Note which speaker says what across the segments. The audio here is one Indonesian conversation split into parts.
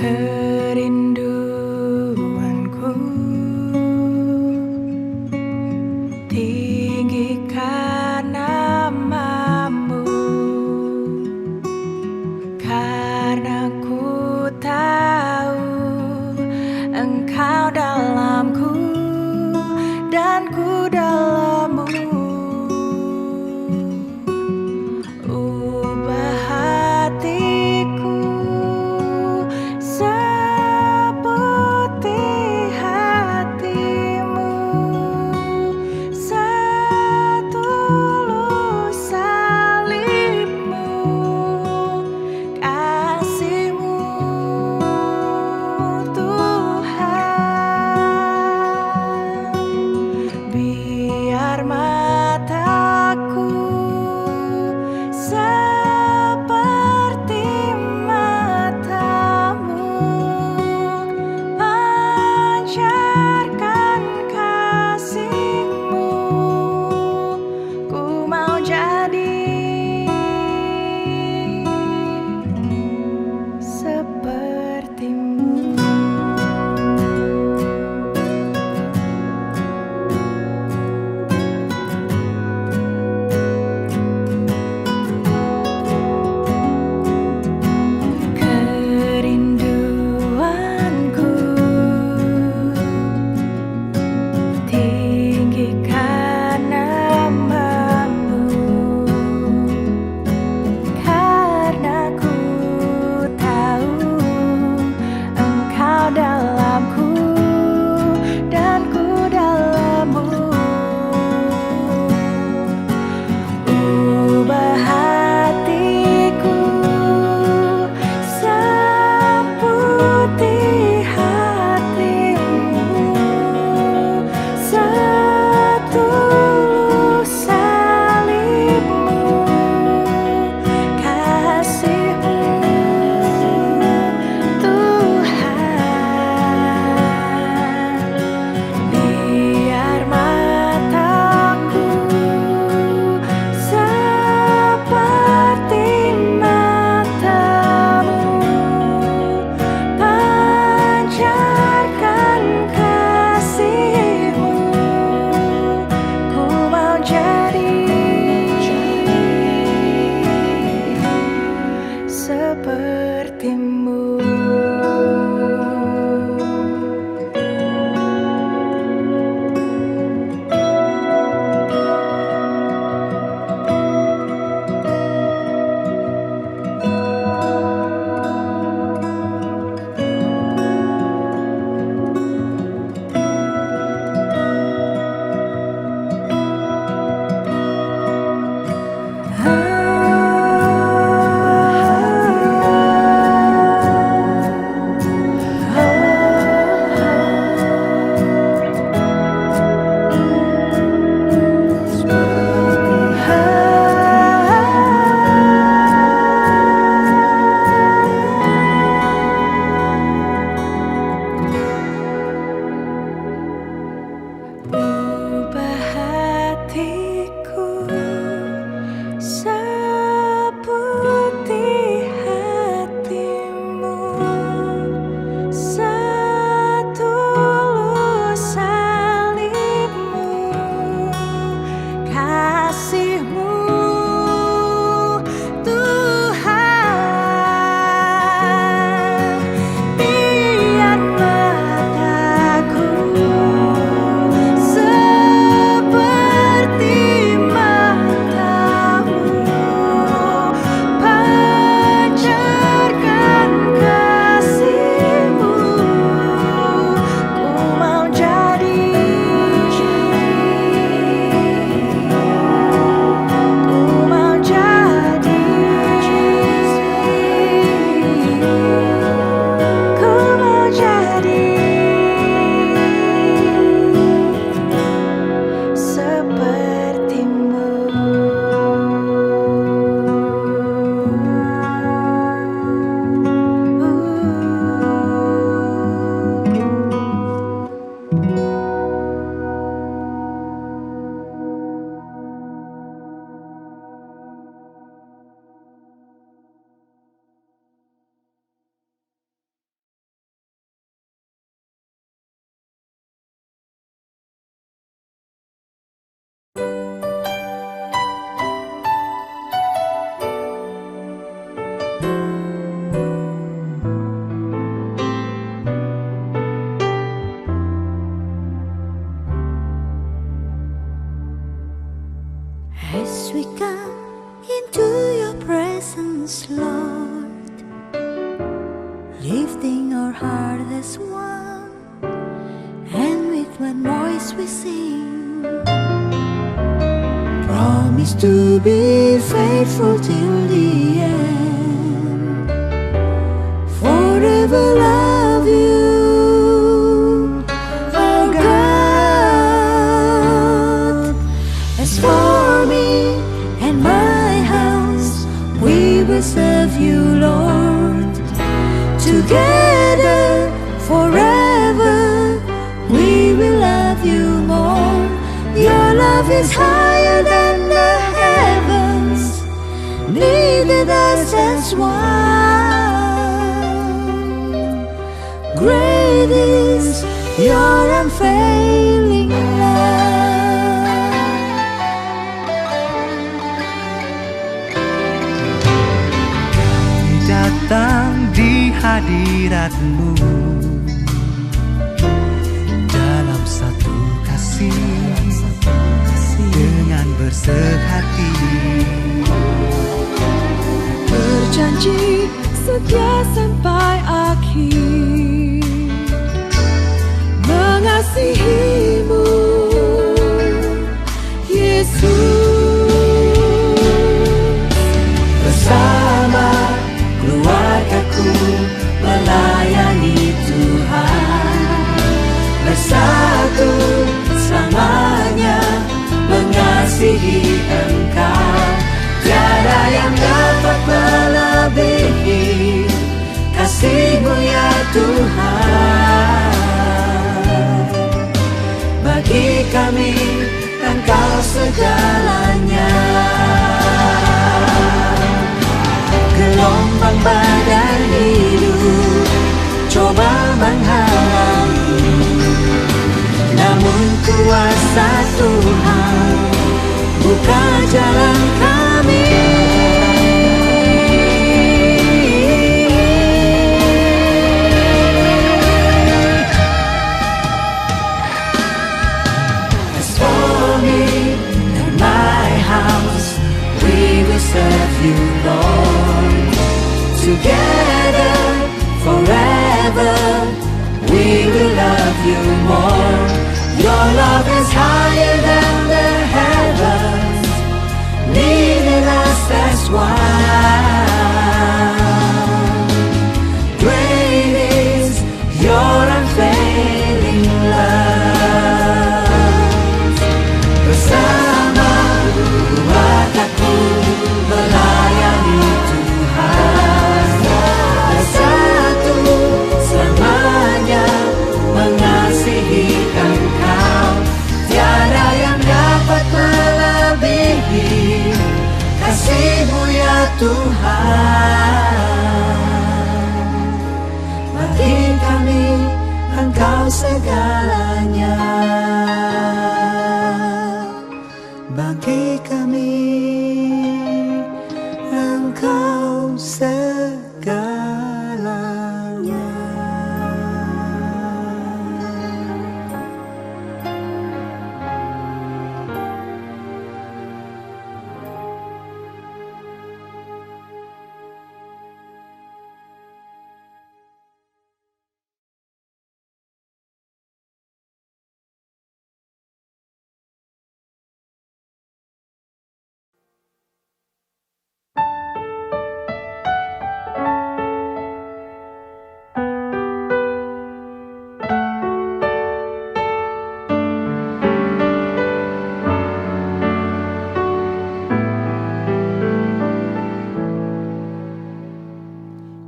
Speaker 1: Kerinduanku tinggikan namamu, karena ku tahu Engkau dalamku dan ku dalammu. Ubah hatiku seputih hatimu, setulus salibmu, kasihmu Tuhan.
Speaker 2: lifting our heart as one, and with one voice we sing. Promise to be faithful till the end, forever love you, our God. As for me and my house, we will serve you, Lord. Together forever we will love you more. Your love is higher than the heavens, needed us as one. Great is your unfailing love.
Speaker 3: Kami datang di hadirat-Mu dalam satu kasih, dengan bersehati,
Speaker 1: berjanji setia sampai akhir, mengasihi-Mu, Yesus.
Speaker 3: bersama keluargaku melayani Tuhan, bersatu selamanya mengasihi Engkau. Tiada yang dapat melebihi kasih-Mu ya Tuhan. Bagi kami Engkau segalanya. Gelombang badai hidup coba menghalangi, namun kuasa Tuhan buka jalan kami. As for me and my house, we will serve you, Lord. Together forever we will love you more. Your love is higher than the heavens, leading us as one. Great is your unfailing love. Bersama keluargaku melayani Tuhan, bersatu selamanya mengasihi Engkau. Tiada yang dapat melebihi kasih-Mu ya Tuhan. Bagi kami Engkau segalanya. Bagi kami Engkau segalanya.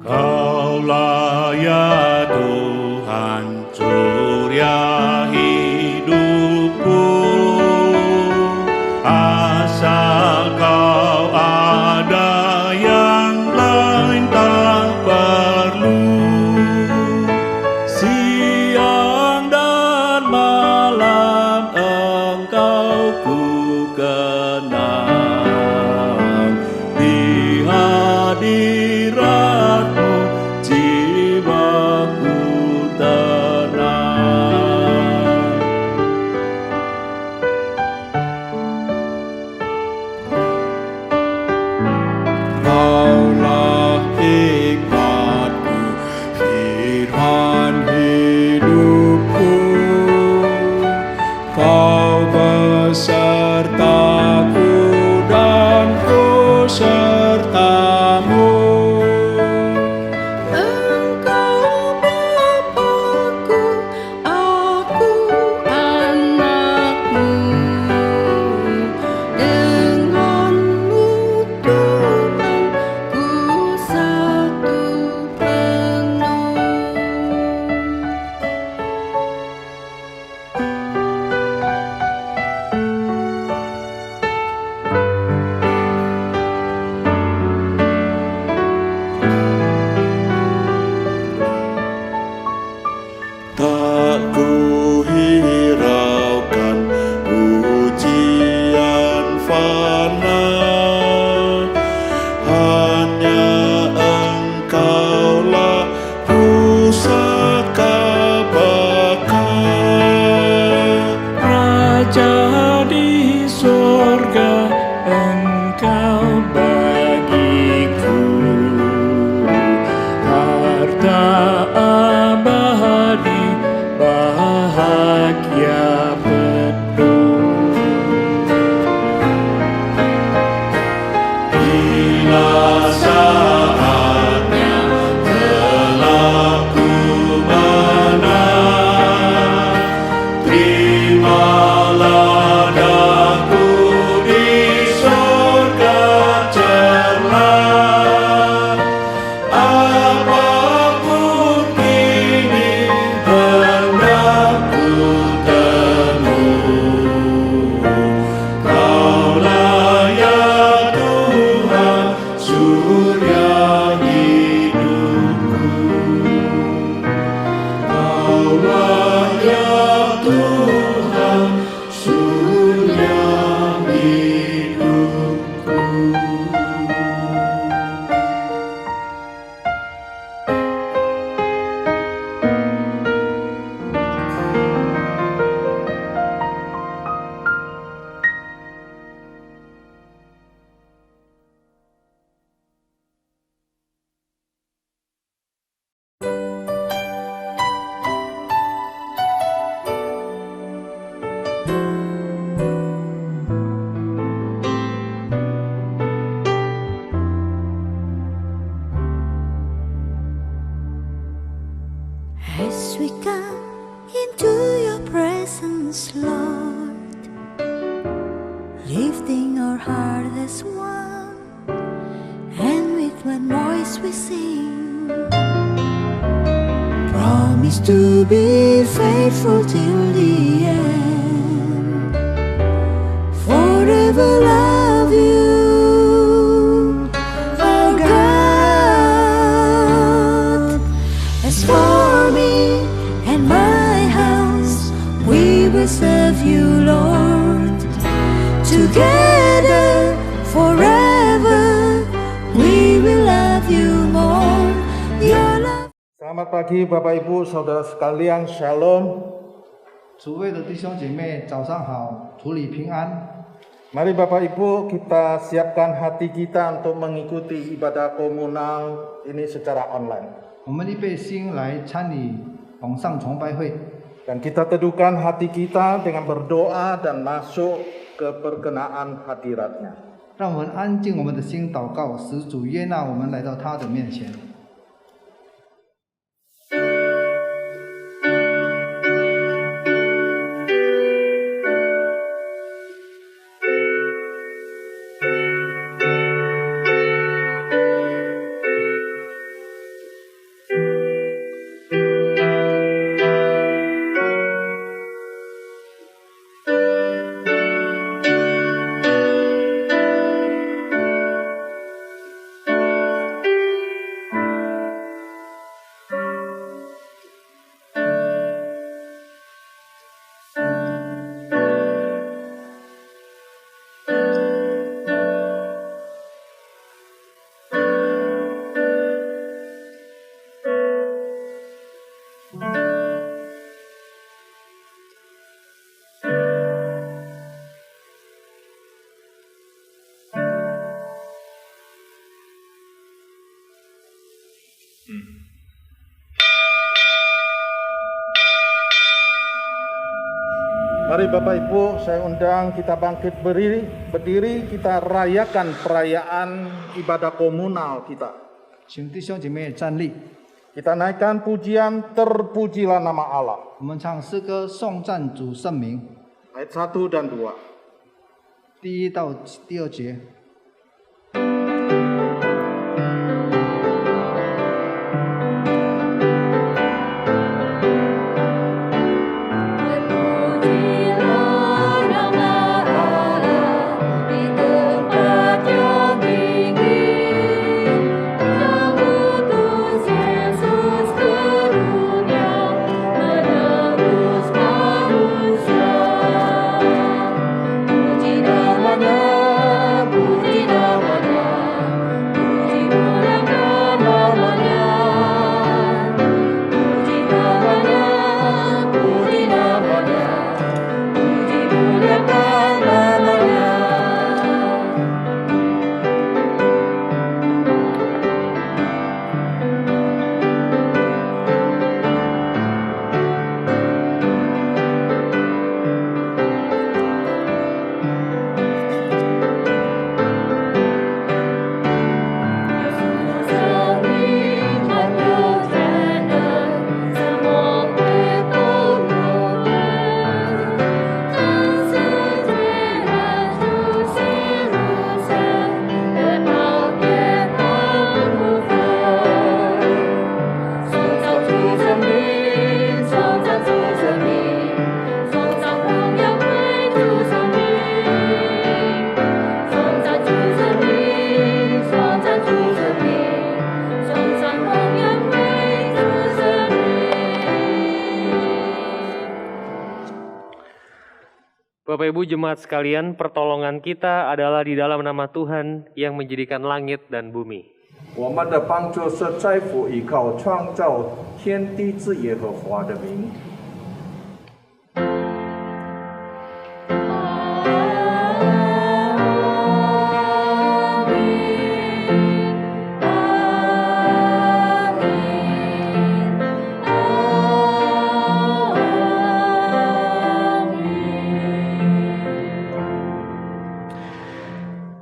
Speaker 4: Kaulah ya Tuhan, surya hidupku, asal Kau ada yang lain tak perlu. Siang dan malam Engkau ku kenal, di hadirat jiwaku tak tak abadi, bahagia penuh. Bila saatnya telah ku menang, terimalah daku di surga cerlah. Apapun kini hendak ku temui, Kaulah ya Tuhan, surya hidupku. Kaulah ya Tuhan, surya hidupku.
Speaker 2: As we come into your presence, Lord, lifting our heart as one, and with one voice we sing, promise to be faithful till the end, forever love you, our God. As for me and my house, we will serve you, Lord. Together, forever, we will love you more. Your love.
Speaker 5: Selamat pagi Bapak Ibu Saudara sekalian, Shalom.
Speaker 3: 主位的弟兄姐妹，早上好，主里平安。
Speaker 5: Mari Bapak Ibu kita siapkan hati kita untuk mengikuti ibadah komunal ini secara online.
Speaker 3: 我们预备心来参与网上崇拜会，
Speaker 5: Dan kita teduhkan hati kita dengan berdoa dan masuk ke perkenaan hadiratnya.
Speaker 3: 让我们安静我们的心，祷告，使主悦纳我们来到他的面前。
Speaker 5: Mari Bapak Ibu, saya undang kita bangkit berdiri, kita rayakan perayaan ibadah komunal kita.
Speaker 3: 请弟兄姐妹站立，
Speaker 5: Kita naikkan pujian terpujilah nama Allah.
Speaker 3: 我们唱诗歌颂赞主圣名，
Speaker 5: Ayat 1 dan 2.
Speaker 3: 第1到第2节。
Speaker 2: Terpujilah nama Allah di tempat yang tinggi, yang utus Yesus ke dunia menebus manusia. Puji namanya, puji
Speaker 6: Bapak Ibu jemaat sekalian, pertolongan kita adalah di dalam nama Tuhan yang menjadikan langit dan bumi.
Speaker 5: 我们的帮助是在乎依靠创造天地之耶和华的名。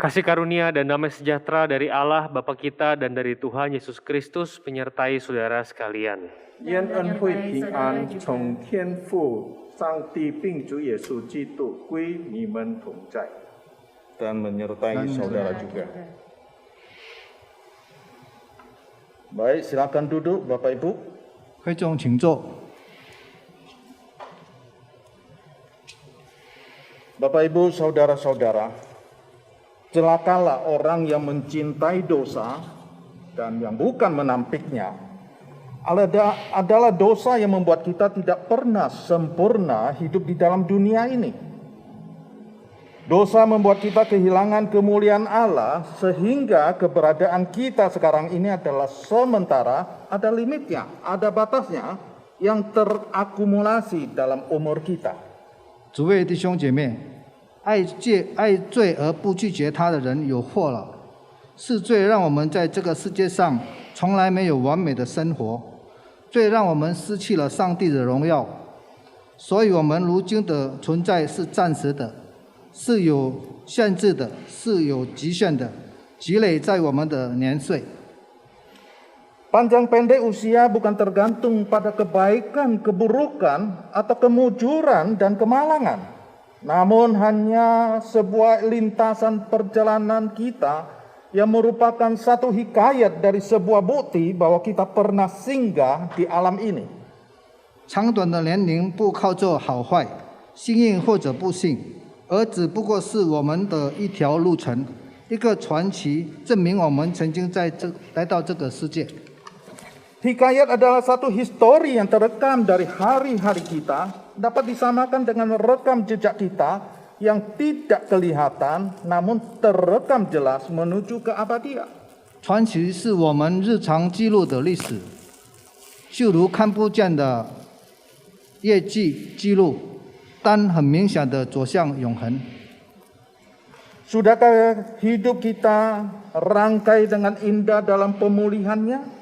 Speaker 6: Kasih karunia dan damai sejahtera dari Allah Bapa kita dan dari Tuhan Yesus Kristus menyertai saudara sekalian.
Speaker 5: 愿恩惠平安从天父上帝并主耶稣基督归你们同在dan menyertai saudara juga. Baik, silakan duduk Bapak Ibu.
Speaker 3: 会众请坐。
Speaker 5: Bapak Ibu, saudara-saudara, celakalah orang yang mencintai dosa dan yang bukan menampiknya. Adalah dosa yang membuat kita tidak pernah sempurna hidup di dalam dunia ini. Dosa membuat kita kehilangan kemuliaan Allah sehingga keberadaan kita sekarang ini adalah sementara, ada limitnya, ada batasnya yang terakumulasi dalam umur kita.
Speaker 3: 诸位弟兄姐妹，爱罪而不拒绝他的人有祸了。是罪让我们在这个世界上从来没有完美的生活，罪让我们失去了上帝的荣耀。所以我们如今的存在是暂时的，是有限制的，是有极限的，积累在我们的年岁。
Speaker 5: Panjang pendek usia bukan tergantung pada kebaikan, keburukan, atau kemujuran dan kemalangan. Namun hanya sebuah lintasan perjalanan kita yang merupakan satu hikayat dari sebuah bukti bahwa kita pernah singgah di alam ini.
Speaker 3: 长短的年龄不靠着好坏，幸运或者不幸，而只不过是我们的一条路程，一个传奇，证明我们曾经来到这个世界。
Speaker 5: Hikayat adalah satu histori yang terekam dari hari-hari kita, dapat disamakan dengan rekam jejak kita yang tidak kelihatan namun terekam jelas menuju ke abadian.
Speaker 3: 传奇是我们日常记录的历史，就如看不见的业绩记录，但很明显的走向永恒。
Speaker 5: Sudahkah hidup kita rangkai dengan indah dalam pemulihannya?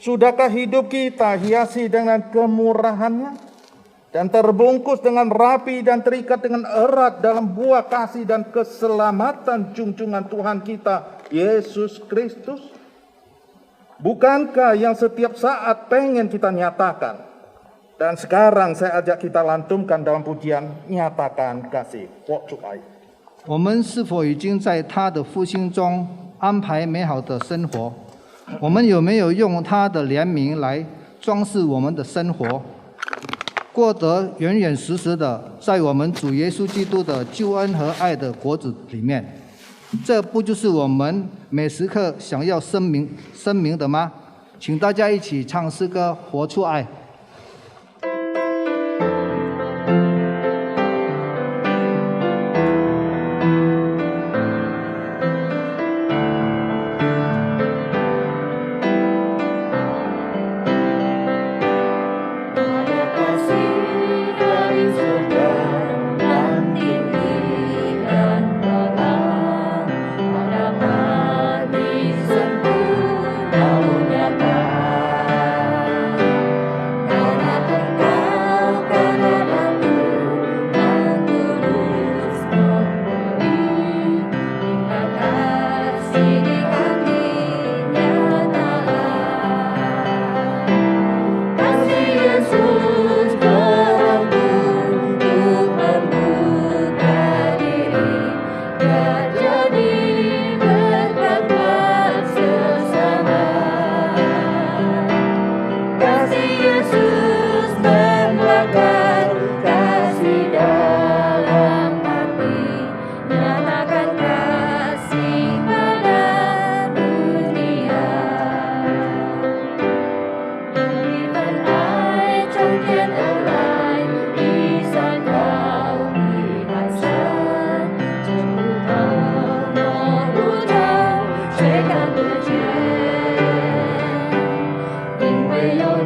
Speaker 5: Sudahkah hidup kita hiasi dengan kemurahannya dan terbungkus dengan rapi dan terikat dengan erat dalam buah kasih dan keselamatan junjungan Tuhan kita Yesus Kristus? Bukankah yang setiap saat pengen kita nyatakan? Dan sekarang saya ajak kita lantunkan dalam pujian nyatakan kasih.
Speaker 3: 我们是否已经在他的复兴中安排美好的生活？ 我们有没有用他的怜悯来装饰我们的生活，过得远远实实的在我们主耶稣基督的救恩和爱的果子里面？这不就是我们每时刻想要声明的吗？请大家一起唱诗歌，活出爱。
Speaker 2: Dapat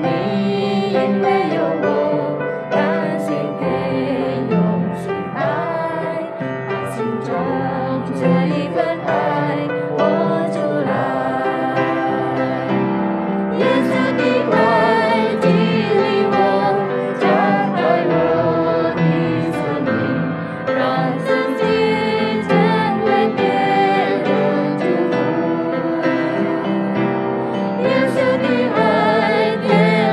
Speaker 2: 因为有我，甘心给用心爱，把心中这一份爱活出来。耶稣的爱激励我，展开我的生命，让自己成为别人祝福。耶稣的爱点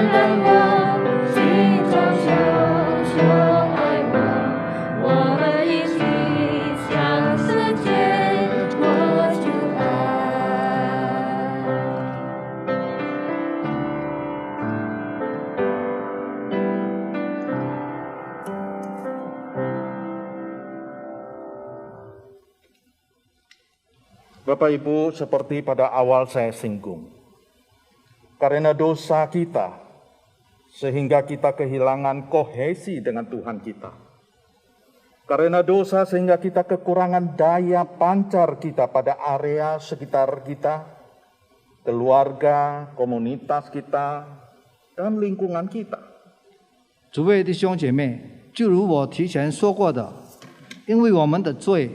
Speaker 2: 燃我，心中熊熊爱我，我们一起向世界活出爱。
Speaker 5: Bapak Ibu, seperti pada awal saya singgung, karena dosa kita, sehingga kita kehilangan kohesi dengan Tuhan kita. Karena dosa sehingga kita kekurangan daya pancar kita pada area sekitar kita, keluarga, komunitas kita, dan lingkungan kita.
Speaker 3: 诸位弟兄姐妹，就如我提前说过的，因为我们的罪，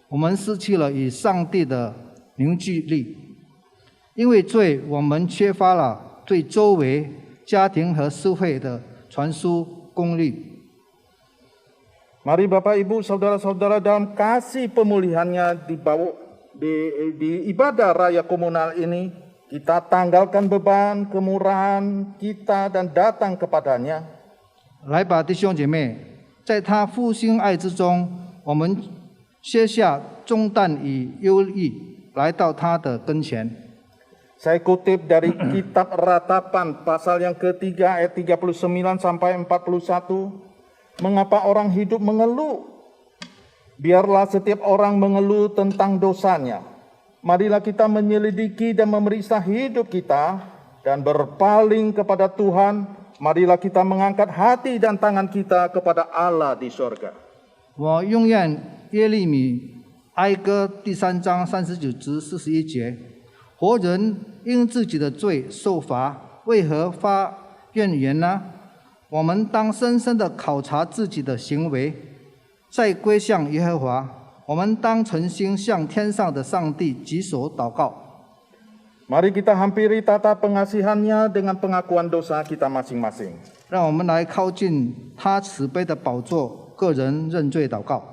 Speaker 3: 我们失去了与上帝的凝聚力。因为罪，我们缺乏了对周围家庭和社会的传输功力。
Speaker 5: Mari Bapak Ibu Saudara-saudara dalam kasih pemulihannya di ibadah raya komunal ini, kita tanggalkan beban kemurahan kita dan datang kepadanya.
Speaker 3: 来吧，弟兄姐妹，在他复兴爱之中，我们卸下重担与忧虑，来到他的跟前。
Speaker 5: Saya kutip dari kitab Ratapan pasal yang ketiga ayat 39 sampai 41. Mengapa orang hidup mengeluh? Biarlah setiap orang mengeluh tentang dosanya. Marilah kita menyelidiki dan memeriksa hidup kita dan berpaling kepada Tuhan. Marilah kita mengangkat hati dan tangan kita kepada Allah di sorga.
Speaker 3: 我用愿耶利米哀歌第3章39至41节，活人因自己的罪受罚，为何发怨言呢？我们当深深地考察自己的行为，再归向耶和华。我们当诚心向天上的上帝举手祷告。
Speaker 5: Mari kita hampiri tata pengasihannya dengan pengakuan dosa kita masing-masing.
Speaker 3: 让我们来靠近他慈悲的宝座，个人认罪祷告。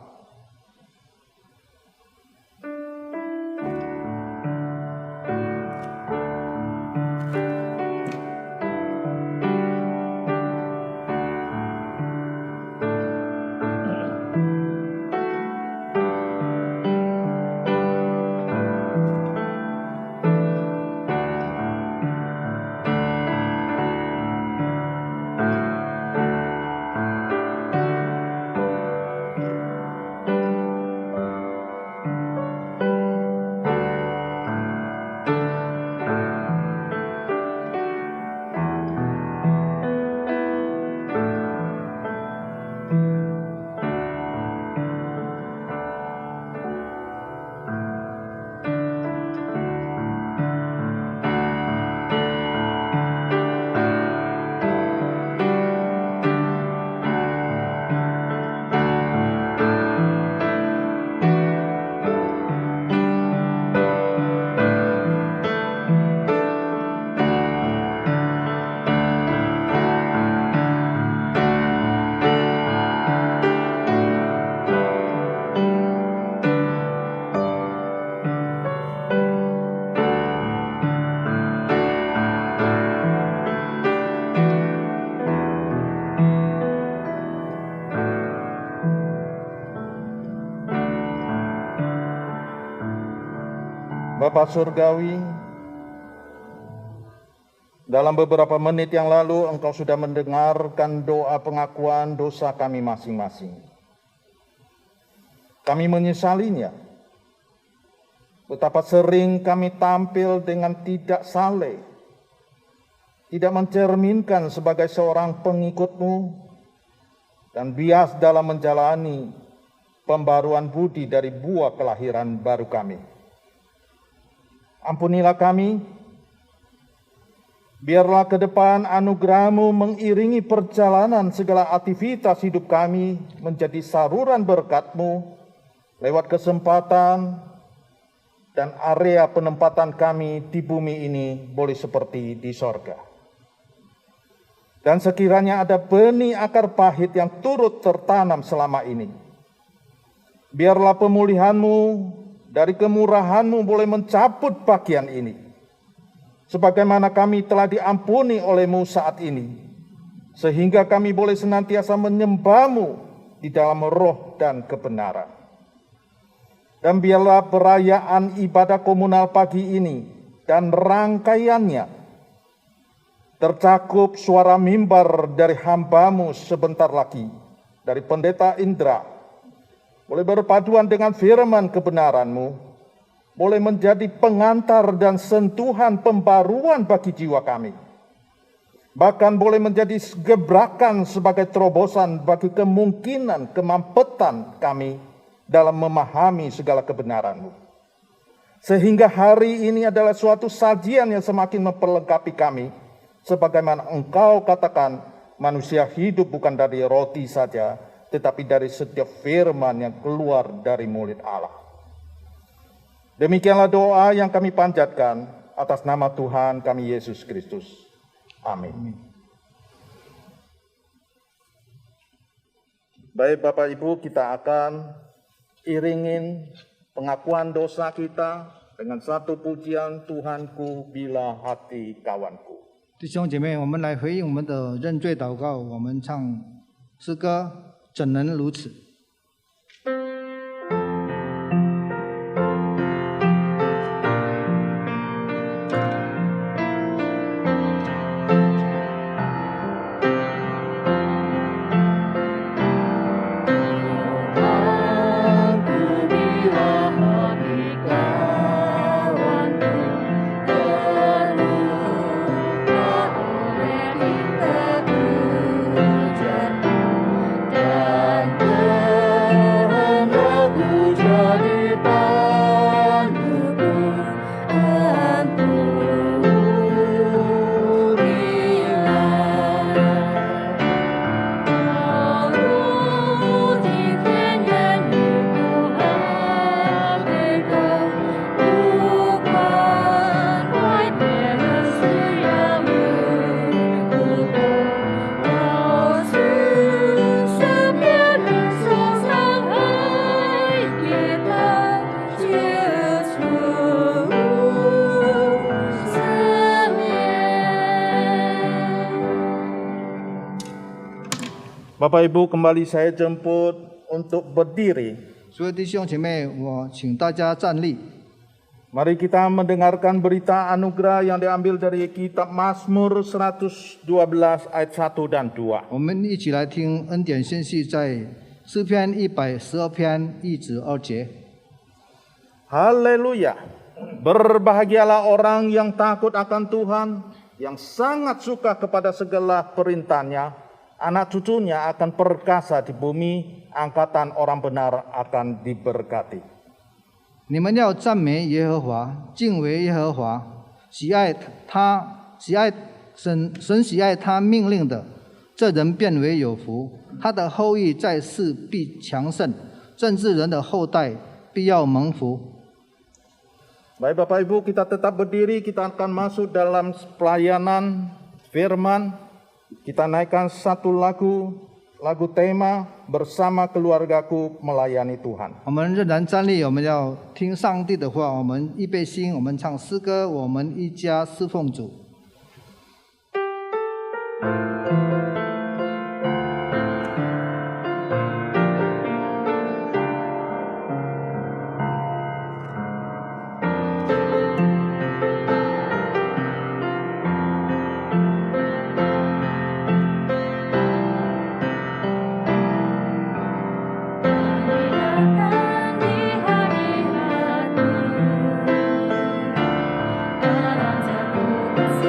Speaker 5: Bapa Surgawi, dalam beberapa menit yang lalu Engkau sudah mendengarkan doa pengakuan dosa kami masing-masing. Kami menyesalinya. Betapa sering kami tampil dengan tidak saleh, tidak mencerminkan sebagai seorang pengikut-Mu, dan bias dalam menjalani pembaruan budi dari buah kelahiran baru kami. Ampunilah kami, Biarlah ke depan anugerah-Mu mengiringi perjalanan segala aktivitas hidup kami menjadi saluran berkat-Mu lewat kesempatan dan area penempatan kami di bumi ini boleh seperti di sorga. Dan sekiranya ada benih akar pahit yang turut tertanam selama ini, biarlah pemulihan-Mu dari kemurahan-Mu boleh mencabut bagian ini. Sebagaimana kami telah diampuni oleh-Mu saat ini, sehingga kami boleh senantiasa menyembah-Mu di dalam roh dan kebenaran. Dan biarlah perayaan ibadah komunal pagi ini dan rangkaiannya tercakup suara mimbar dari hamba-Mu sebentar lagi, dari Pendeta Indra, boleh berpaduan dengan firman kebenaran-Mu, boleh menjadi pengantar dan sentuhan pembaruan bagi jiwa kami. Bahkan boleh menjadi gebrakan sebagai terobosan bagi kemungkinan kemampetan kami dalam memahami segala kebenaran-Mu. Sehingga hari ini adalah suatu sajian yang semakin memperlengkapi kami, sebagaimana Engkau katakan, manusia hidup bukan dari roti saja, tetapi dari setiap firman yang keluar dari mulut Allah. Demikianlah doa yang kami panjatkan atas nama Tuhan kami Yesus Kristus. Amin. Baik Bapak Ibu, kita akan iringin pengakuan dosa kita dengan satu pujian Tuhanku bila hati kawanku.
Speaker 3: 弟兄姐妹，我们来回应我们的认罪祷告，我们唱诗歌《怎能如此》。
Speaker 5: Bapak Ibu, kembali saya jemput untuk berdiri.
Speaker 3: 所有弟兄姐妹，我请大家站立。
Speaker 5: Mari kita mendengarkan berita anugerah yang diambil dari kitab Mazmur 112 ayat 1 dan 2.
Speaker 3: 我们一起来听恩典信息在诗篇112篇1至2节。
Speaker 5: Haleluya. Berbahagialah orang yang takut akan Tuhan, yang sangat suka kepada segala perintahnya. Anak cucunya akan perkasa di bumi, angkatan orang benar akan diberkati.
Speaker 3: 你们要赞美耶和华，敬畏耶和华，喜爱神喜爱他命令的，这人变为有福。他的后裔在世必强盛，正直人的后代必要蒙福。
Speaker 5: Baik Bapak Ibu, kita tetap berdiri, kita akan masuk dalam pelayanan firman. Kita naikkan satu lagu tema bersama keluargaku melayani Tuhan.
Speaker 3: 我们仍然站立，我们要听上帝的话。我们预备心，我们唱诗歌，我们一家侍奉主。
Speaker 2: Dalam jatuh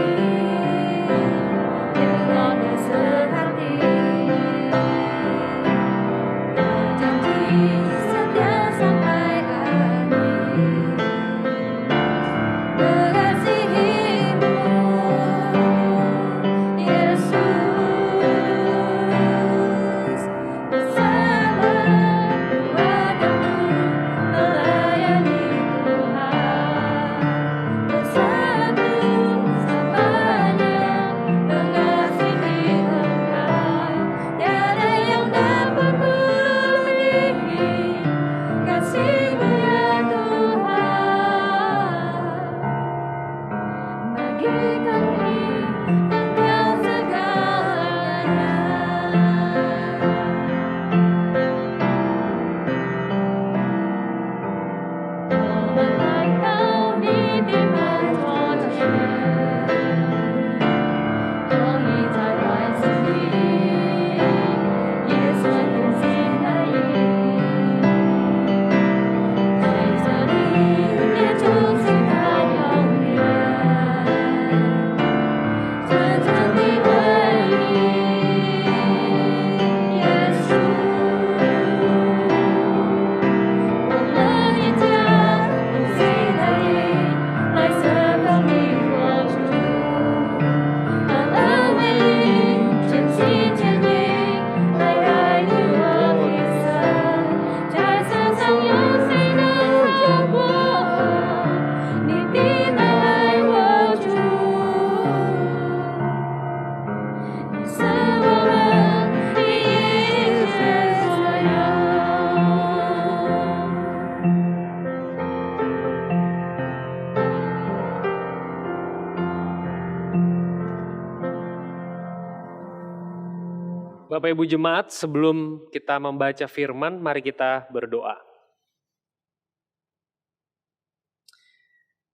Speaker 6: Bapak Ibu Jemaat, sebelum kita membaca firman, mari kita berdoa.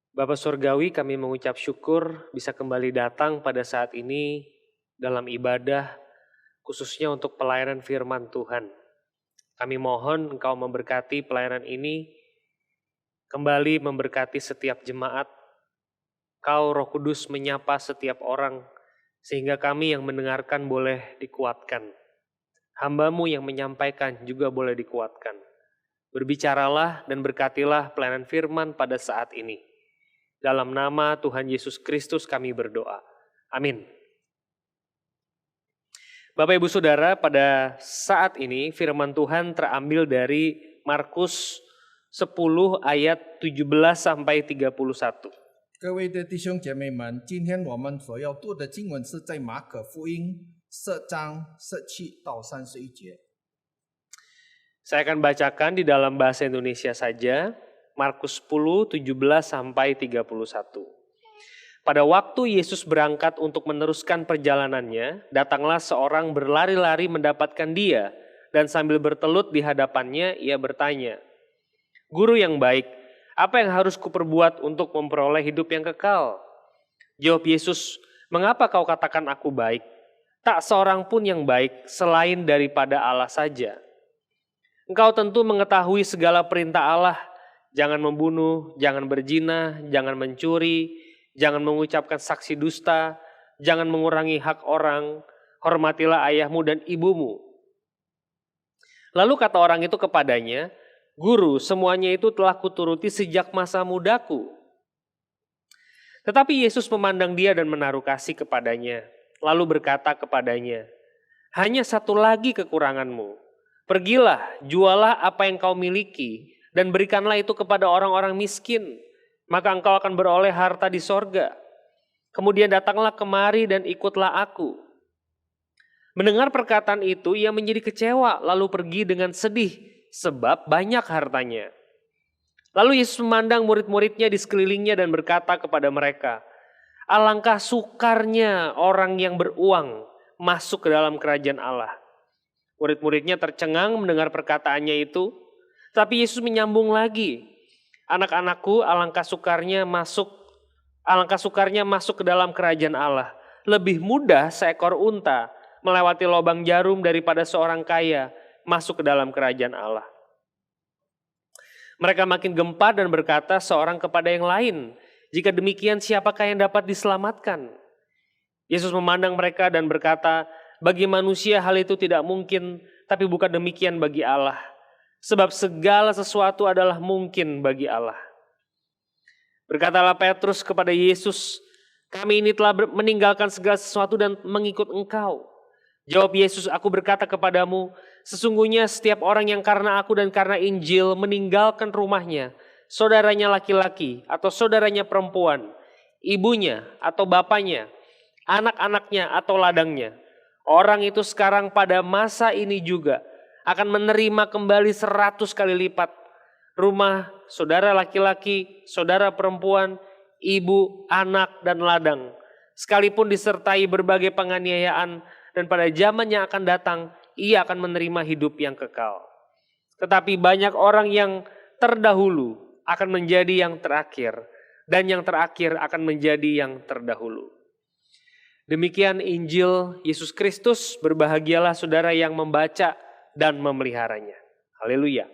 Speaker 6: Bapa Surgawi, kami mengucap syukur bisa kembali datang pada saat ini dalam ibadah, khususnya untuk pelayanan firman Tuhan. Kami mohon Engkau memberkati pelayanan ini, kembali memberkati setiap jemaat. Kau Roh Kudus menyapa setiap orang, sehingga kami yang mendengarkan boleh dikuatkan. Hamba-Mu yang menyampaikan juga boleh dikuatkan. Berbicaralah dan berkatilah pelayanan firman pada saat ini. Dalam nama Tuhan Yesus Kristus kami berdoa. Amin. Bapak Ibu Saudara, pada saat ini firman Tuhan terambil dari Markus 10 ayat 17 sampai 31.
Speaker 7: 各位的弟兄姐妹们，今天我们所要读的经文是在马可福音4章17到31节。
Speaker 6: Saya akan bacakan di dalam bahasa Indonesia saja, Markus 10, 17 sampai 31. Pada waktu Yesus berangkat untuk meneruskan perjalanannya, datanglah seorang berlari-lari mendapatkan dia, dan sambil bertelut di hadapannya, ia bertanya, "Guru yang baik, apa yang harus kuperbuat untuk memperoleh hidup yang kekal?" Jawab Yesus, "Mengapa kau katakan aku baik? Tak seorang pun yang baik selain daripada Allah saja. Engkau tentu mengetahui segala perintah Allah, jangan membunuh, jangan berzina, jangan mencuri, jangan mengucapkan saksi dusta, jangan mengurangi hak orang, hormatilah ayahmu dan ibumu." Lalu kata orang itu kepadanya, "Guru, semuanya itu telah kuturuti sejak masa mudaku." Tetapi Yesus memandang dia dan menaruh kasih kepadanya, lalu berkata kepadanya, "Hanya satu lagi kekuranganmu. Pergilah, jualah apa yang kau miliki, dan berikanlah itu kepada orang-orang miskin, maka engkau akan beroleh harta di sorga. Kemudian datanglah kemari dan ikutlah aku." Mendengar perkataan itu, ia menjadi kecewa, lalu pergi dengan sedih, sebab banyak hartanya. Lalu Yesus memandang murid-muridnya di sekelilingnya dan berkata kepada mereka, "Alangkah sukarnya orang yang beruang masuk ke dalam kerajaan Allah." Murid-muridnya tercengang mendengar perkataannya itu, tapi Yesus menyambung lagi, "Anak-anakku, alangkah sukarnya masuk ke dalam kerajaan Allah. Lebih mudah seekor unta melewati lubang jarum daripada seorang kaya masuk ke dalam kerajaan Allah." Mereka makin gempar dan berkata seorang kepada yang lain, "Jika demikian, siapakah yang dapat diselamatkan?" Yesus memandang mereka dan berkata, "Bagi manusia hal itu tidak mungkin, tapi bukan demikian bagi Allah. Sebab segala sesuatu adalah mungkin bagi Allah." Berkatalah Petrus kepada Yesus, "Kami ini telah meninggalkan segala sesuatu dan mengikut Engkau." Jawab Yesus, "Aku berkata kepadamu, sesungguhnya setiap orang yang karena aku dan karena Injil meninggalkan rumahnya, saudaranya laki-laki atau saudaranya perempuan, ibunya atau bapaknya, anak-anaknya atau ladangnya, orang itu sekarang pada masa ini juga akan menerima kembali 100 kali lipat rumah, saudara laki-laki, saudara perempuan, ibu, anak, dan ladang, sekalipun disertai berbagai penganiayaan, dan pada zaman yang akan datang, ia akan menerima hidup yang kekal. Tetapi banyak orang yang terdahulu akan menjadi yang terakhir, dan yang terakhir akan menjadi yang terdahulu." Demikian Injil Yesus Kristus, berbahagialah saudara yang membaca dan memeliharanya. Haleluya.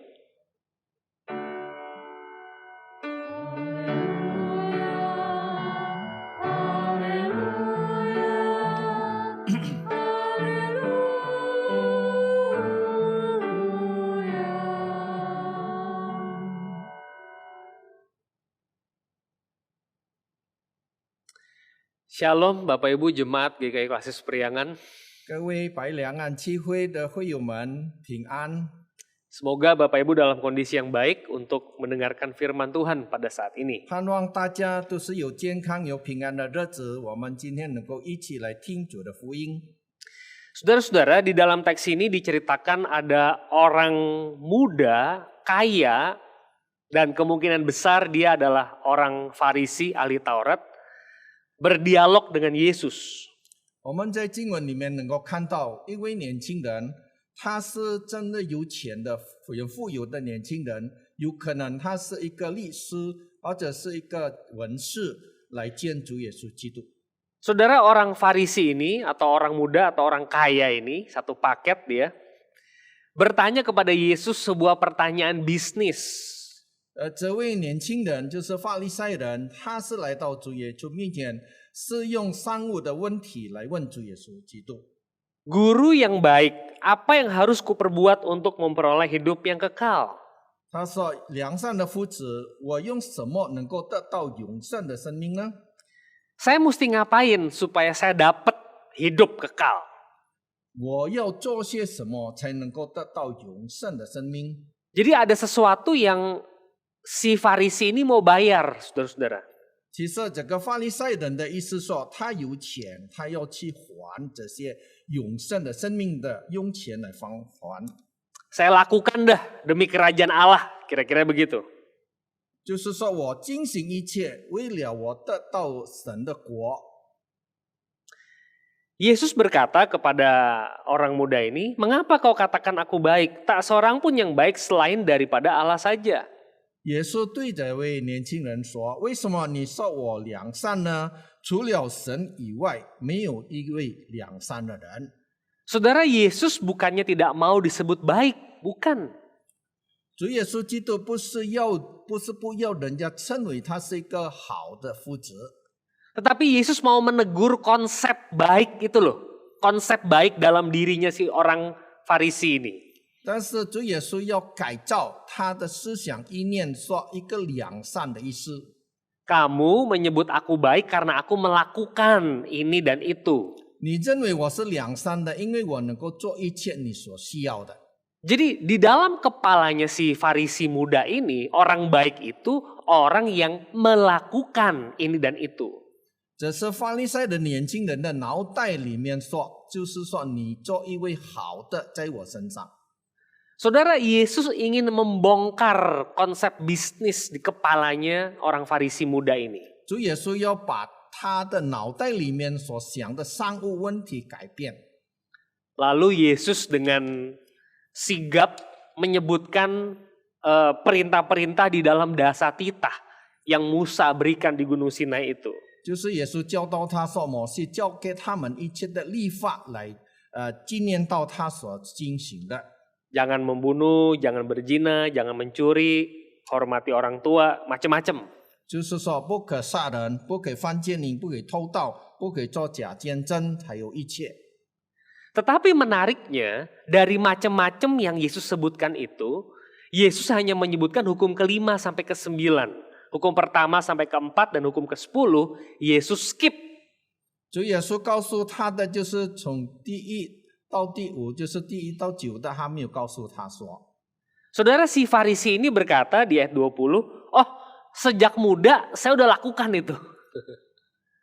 Speaker 6: Shalom Bapak Ibu Jemaat GKI Klasis Priangan.
Speaker 7: 各位白两岸七会的会友们平安。
Speaker 6: Semoga Bapak Ibu dalam kondisi yang baik untuk mendengarkan firman Tuhan pada saat ini.
Speaker 7: 盼望大家都是有健康、有平安的日子。我们今天能够一起来听主的福音。
Speaker 6: Saudara-saudara, di dalam teks ini diceritakan ada orang muda, kaya, dan kemungkinan besar dia adalah orang Farisi, ahli Taurat, berdialog dengan Yesus.
Speaker 7: 我们在经文里面能够看到一位年轻人，他是真的有钱的、很富有的年轻人，有可能他是一个律师或者是一个文士来见主耶稣基督。
Speaker 6: Saudara, orang Farisi ini atau orang muda atau orang kaya ini, satu paket dia, bertanya kepada Yesus sebuah pertanyaan bisnis.
Speaker 7: 这位年轻人就是法利赛人，他是来到主耶稣面前，是用商务的问题来问主耶稣基督。
Speaker 6: Guru yang baik, apa yang harus kuperbuat untuk memperoleh hidup yang kekal?
Speaker 7: 他说：“良善的夫子，我用什么能够得到永生的生命呢？
Speaker 6: Saya mesti ngapain supaya saya dapat hidup kekal?
Speaker 7: 我要做些什么才能够得到永生的生命？”
Speaker 6: Jadi ada sesuatu yang si Farisi ini mau bayar, saudara-saudara.
Speaker 7: 其实这个法利赛人的意思说，他有钱，他要去还这些永生的生命的，用钱来还。
Speaker 6: Saya lakukan dah demi kerajaan Allah, kira-kira begitu.
Speaker 7: 就是说我进行一切，为了我得到神的国。
Speaker 6: Yesus berkata kepada orang muda ini, "Mengapa kau katakan aku baik? Tak seorang pun yang baik selain daripada Allah saja."
Speaker 7: 耶稣对这位年轻人说：“为什么你说我良善呢？除了神以外，没有一位良善的人。”
Speaker 6: Saudara, Yesus bukannya tidak mau disebut baik, bukan.
Speaker 7: 主耶稣基督不是不要人家称为他是一个好的夫子，
Speaker 6: Tetapi Yesus mau menegur konsep baik itu loh. Konsep baik dalam dirinya si orang Farisi ini.
Speaker 7: 但是主耶稣要改造他的思想意念，说一个良善的意思。
Speaker 6: Kamu menyebut aku baik karena aku melakukan ini dan itu.
Speaker 7: 你认为我是良善的，因为我能够做一切你所需要的。
Speaker 6: Jadi di dalam kepalanya si Farisi muda ini, orang baik itu orang yang melakukan ini dan itu.
Speaker 7: 这是法利赛的年轻人的脑袋里面说，就是说你做一位好的，在我身上。
Speaker 6: Saudara, Yesus ingin membongkar konsep bisnis di kepalanya orang Farisi muda ini.
Speaker 7: 主耶稣要把他的脑袋里面所想的商务问题改变。
Speaker 6: Lalu Yesus dengan sigap menyebutkan perintah-perintah di dalam Dasatitah yang Musa berikan di Gunung Sinai itu.
Speaker 7: 就是耶稣教导他说，摩西教给他们一切的律法来纪念到他所进行的。
Speaker 6: Jangan membunuh, jangan berzina, jangan mencuri, hormati orang tua, macam-macam.
Speaker 7: 就是说不可杀人，不可犯奸淫，不可偷盗，不可作假见证，还有一切。
Speaker 6: Tetapi menariknya, dari macam-macam yang Yesus sebutkan itu, Yesus hanya menyebutkan hukum ke-5 sampai ke-9. Hukum pertama sampai ke-4 dan hukum ke-10, Yesus skip.
Speaker 7: 主耶稣告诉他的就是从第1到第5，就是第1到9的，他没有告诉他说。
Speaker 6: Saudara, si Farisi ini berkata di ayat 20, "Oh, sejak muda saya udah lakukan itu."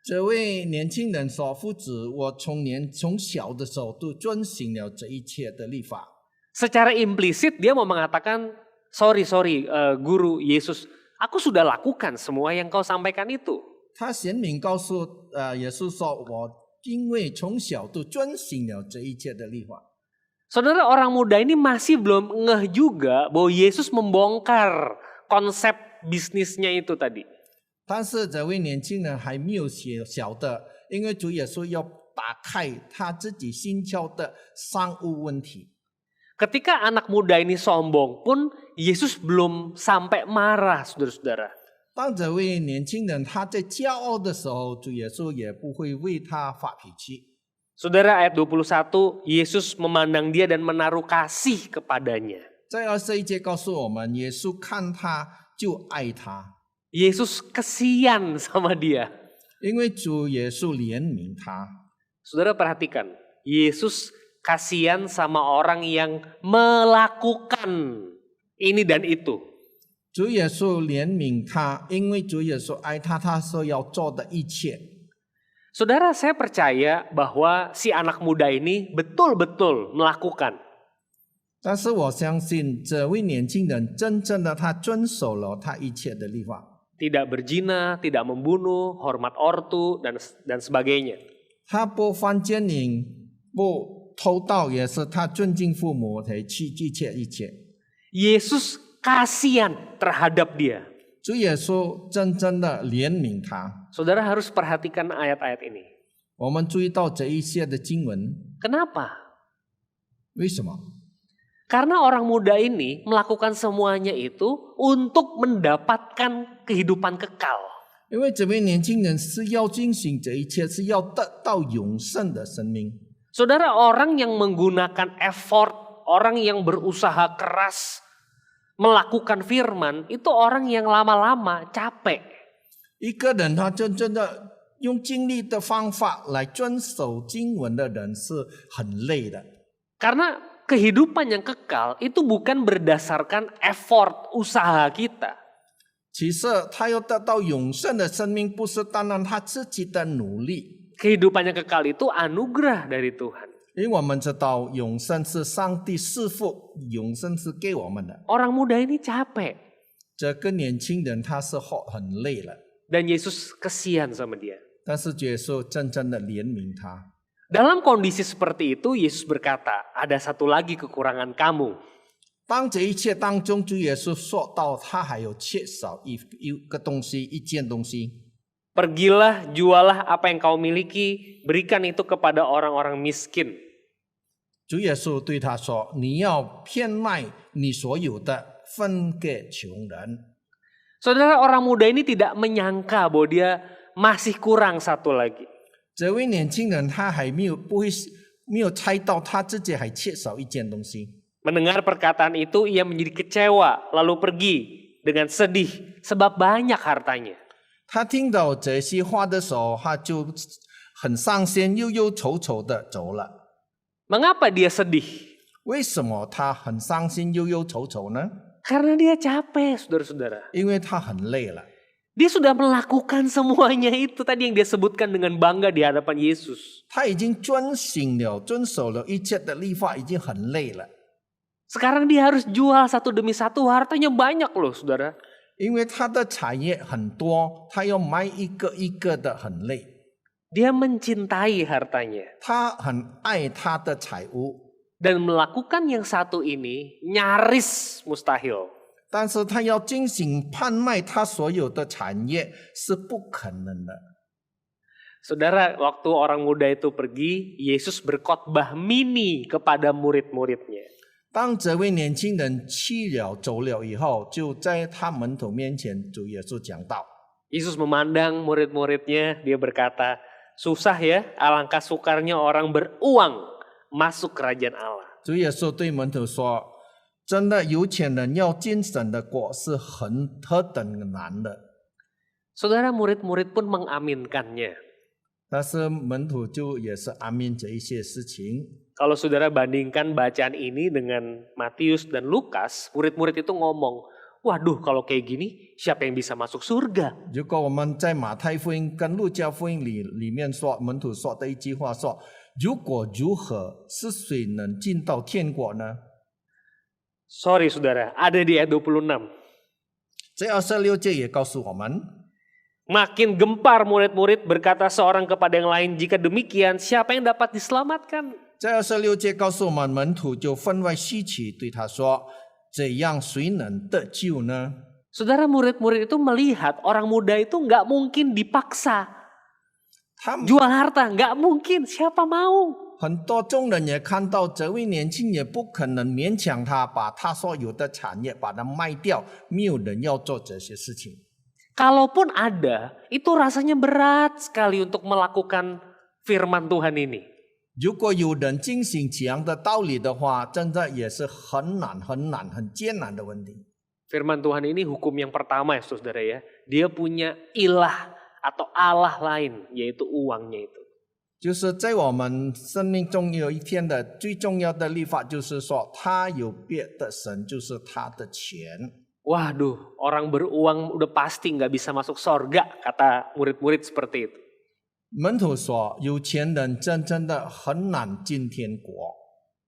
Speaker 7: 这位年轻人说：“夫子，我从小的时候都遵行了这一切的律法。”
Speaker 6: Secara implisit dia mau mengatakan, sorry guru Yesus, aku sudah lakukan semua yang kau sampaikan itu.
Speaker 7: 他显明告诉耶稣说：“我因为从小都遵行了这一切的律法。”
Speaker 6: Saudara, orang muda ini masih belum ngeh juga bahwa Yesus membongkar konsep bisnisnya itu tadi.
Speaker 7: 但是这位年轻人还没有晓得，因为主耶稣要打开他自己心窍的商务问题。
Speaker 6: Ketika anak muda ini sombong pun, Yesus belum sampai marah, saudara-saudara.
Speaker 7: 当这位年轻人他在骄傲的时候，主耶稣也不会为他发脾气。
Speaker 6: Saudara, ayat 21, Yesus memandang dia dan menaruh kasih kepadanya.
Speaker 7: 在21节告诉我们，耶稣看他就爱他，
Speaker 6: Yesus kesian sama dia.
Speaker 7: 因为主耶稣怜悯他。
Speaker 6: Saudara perhatikan, Yesus kasihan sama orang yang melakukan ini dan itu.
Speaker 7: 主耶稣怜悯他，因为主耶稣爱他，他所要做的一切。
Speaker 6: Saudara, saya percaya bahwa si anak muda ini betul-betul melakukan.
Speaker 7: 但是我相信这位年轻人真正的他遵守了他一切的律法。
Speaker 6: Tidak berzina, tidak membunuh, hormat ortu, dan sebagainya.
Speaker 7: 他不犯奸淫，不偷盗，也是他尊敬父母，才去一切一切。
Speaker 6: Yesus kasihan terhadap dia.
Speaker 7: 主耶稣真正的怜悯他。
Speaker 6: Saudara harus perhatikan ayat-ayat ini.
Speaker 7: 我们注意到这一些的经文，
Speaker 6: Kenapa?
Speaker 7: 为什么？
Speaker 6: Karena orang muda ini melakukan semuanya itu untuk mendapatkan kehidupan kekal.
Speaker 7: 因为这位年轻人是要进行这一切，是要得到永生的生命。
Speaker 6: Saudara, orang yang menggunakan effort, orang yang berusaha keras melakukan firman, itu orang yang lama-lama capek.
Speaker 7: 一个人他真正的用尽力的方法来遵守经文的人是很累的，
Speaker 6: Karena kehidupan yang kekal itu bukan berdasarkan effort usaha kita.
Speaker 7: 其实他要得到永生的生命，不是单单他自己的努力，
Speaker 6: Kehidupan yang kekal itu anugerah dari Tuhan.
Speaker 7: 因为我们知道永生是上帝赐福，永生是给我们的。
Speaker 6: Orang muda ini capek
Speaker 7: 这个年轻人他是很累了，
Speaker 6: dan Yesus kesian sama dia.
Speaker 7: 但是耶稣真正的怜悯他。
Speaker 6: Dalam kondisi seperti itu Yesus berkata, ada satu lagi kekurangan kamu.
Speaker 7: 当这一切当中，主耶稣说到他还有缺少一个东西，一件东西。
Speaker 6: Pergilah, jualah apa yang kau miliki, berikan itu kepada orang-orang miskin.
Speaker 7: 主耶稣对他说：“你要变卖你所有的，分给穷人。”
Speaker 6: Saudara, orang muda ini tidak menyangka bahwa dia masih kurang satu lagi.
Speaker 7: 这位年轻人他还没有猜到他自己还缺少一件东西。
Speaker 6: Mendengar perkataan itu ia menjadi kecewa lalu pergi dengan sedih sebab banyak hartanya.
Speaker 7: 他听到这些话的时候，他就很伤心，忧忧愁愁的走了。
Speaker 6: Mengapa dia sedih?
Speaker 7: 为什么他很伤心、忧忧愁愁呢？
Speaker 6: Karena dia capek, saudara-saudara.
Speaker 7: 因为他很累了。
Speaker 6: Dia sudah melakukan semuanya itu tadi yang dia sebutkan dengan bangga di hadapan Yesus.
Speaker 7: 他已经遵守了一切的律法，已经很累了。
Speaker 6: Sekarang dia harus jual satu demi satu, hartanya banyak loh saudara.
Speaker 7: 因为他的产业很多，他要卖一个一个的，很累。
Speaker 6: Dia mencintai hartanya.
Speaker 7: 他很爱他的财物，
Speaker 6: Dan melakukan yang satu ini nyaris mustahil.
Speaker 7: 但是他要进行贩卖他所有的产业是不可能的。
Speaker 6: Saudara, waktu orang muda itu pergi, Yesus berkhotbah mini kepada murid-muridnya.
Speaker 7: 当这位年轻人走了以后，就在他门徒面前，主耶稣讲道。
Speaker 6: Yesus memandang murid-muridnya, dia berkata, susah ya, alangkah sukarnya orang beruang masuk kerajaan Allah.
Speaker 7: 主耶稣对门徒说：“真的有钱人要进神的国是何等难的。”
Speaker 6: Saudara, murid-murid pun mengaminkannya.
Speaker 7: 但是门徒就也是阿明这一些事情。
Speaker 6: Kalau saudara bandingkan bacaan ini dengan Matius dan Lukas, murid-murid itu ngomong, waduh kalau kayak gini siapa yang bisa masuk surga?
Speaker 7: 如果我们在马太福音跟路加福音里面说，门徒说的一句话说：“如果如何，是谁能进到天国呢？”
Speaker 6: Sorry saudara, ada di ayat 26.
Speaker 7: 这26节也告诉我们，
Speaker 6: Makin gempar murid-murid berkata seorang kepada yang lain, jika demikian siapa yang dapat diselamatkan?
Speaker 7: 这26节告诉我们，门徒就分外稀奇，对他说：“这样谁能得救呢？”
Speaker 6: Saudara, murid-murid itu melihat orang muda itu nggak mungkin dipaksa
Speaker 7: 他们
Speaker 6: jual harta, nggak mungkin, siapa mau?
Speaker 7: 很多众人也看到这位年轻人不可能勉强他把他所有的产业把它卖掉，没有人要做这些事情。
Speaker 6: Kalaupun ada, itu rasanya berat sekali untuk melakukan firman Tuhan ini.
Speaker 7: 如果有人进行这样的道理的话，真的也是很难、很艰难的问题。
Speaker 6: Firman Tuhan ini hukum yang pertama ya saudara ya. Dia punya ilah atau Allah lain, yaitu uangnya itu.
Speaker 7: 就是在我们生命中有一天的最重要的律法，就是说他有别的神，就是他的钱。
Speaker 6: Waduh, orang beruang udah pasti nggak bisa masuk sorga, kata murid-murid seperti itu.
Speaker 7: 门徒说，有钱人真的很难进天国。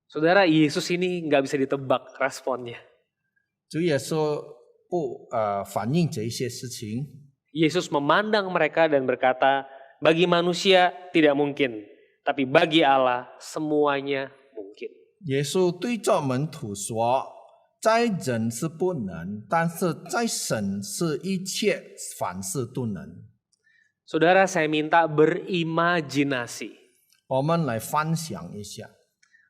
Speaker 6: Saudara, Yesus ini nggak bisa ditebak responnya.
Speaker 7: 主耶稣不反映这一些事情。
Speaker 6: Yesus memandang mereka dan berkata, bagi manusia tidak mungkin, tapi bagi Allah semuanya mungkin.
Speaker 7: 耶稣对着门徒说：“在人是不能，但是在神是一切凡事都能。”
Speaker 6: Saudara, saya minta berimajinasi.
Speaker 7: 我们来分享一下，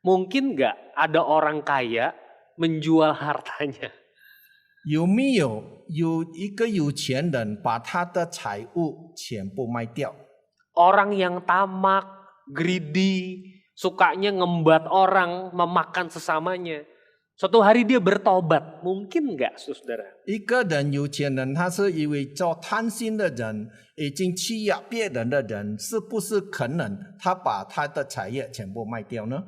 Speaker 6: Mungkin nggak ada orang kaya menjual hartanya?
Speaker 7: 有没有一个有钱人把他的财物全部卖掉？
Speaker 6: Orang yang tamak, greedy, sukanya ngembat orang, memakan sesamanya. Suatu hari dia bertobat, mungkin nggak, saudara?
Speaker 7: 一个人有钱人，他是一位做贪心的人，已经欺压别人的人，是不是可能他把他的产业全部卖掉呢？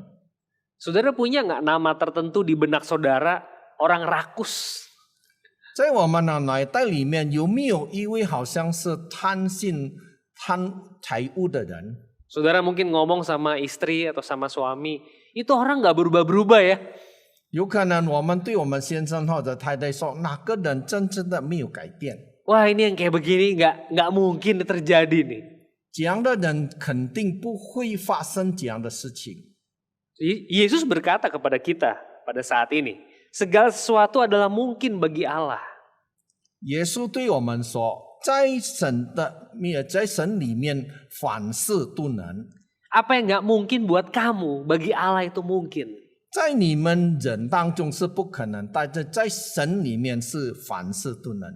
Speaker 6: Saudara punya nggak nama tertentu di benak saudara, orang rakus?
Speaker 7: 在我们的脑袋里面，有没有一位好像是贪财物的人？
Speaker 6: Saudara mungkin ngomong sama istri atau sama suami, itu orang nggak berubah-berubah ya.
Speaker 7: 有可能我们对我们先生或者太太说，哪个人真正的没有改变？
Speaker 6: Wah, ini yang kayak begini nggak mungkin terjadi nih.
Speaker 7: 这样的人肯定不会发生这样的事情。
Speaker 6: Yesus berkata kepada kita pada saat ini, segala sesuatu adalah mungkin bagi Allah.
Speaker 7: 耶稣对我们说，在神里面，凡事都能。
Speaker 6: Apa yang nggak mungkin buat kamu, bagi Allah itu mungkin.
Speaker 7: 在你们人当中是不可能，但是在神里面是凡事都能。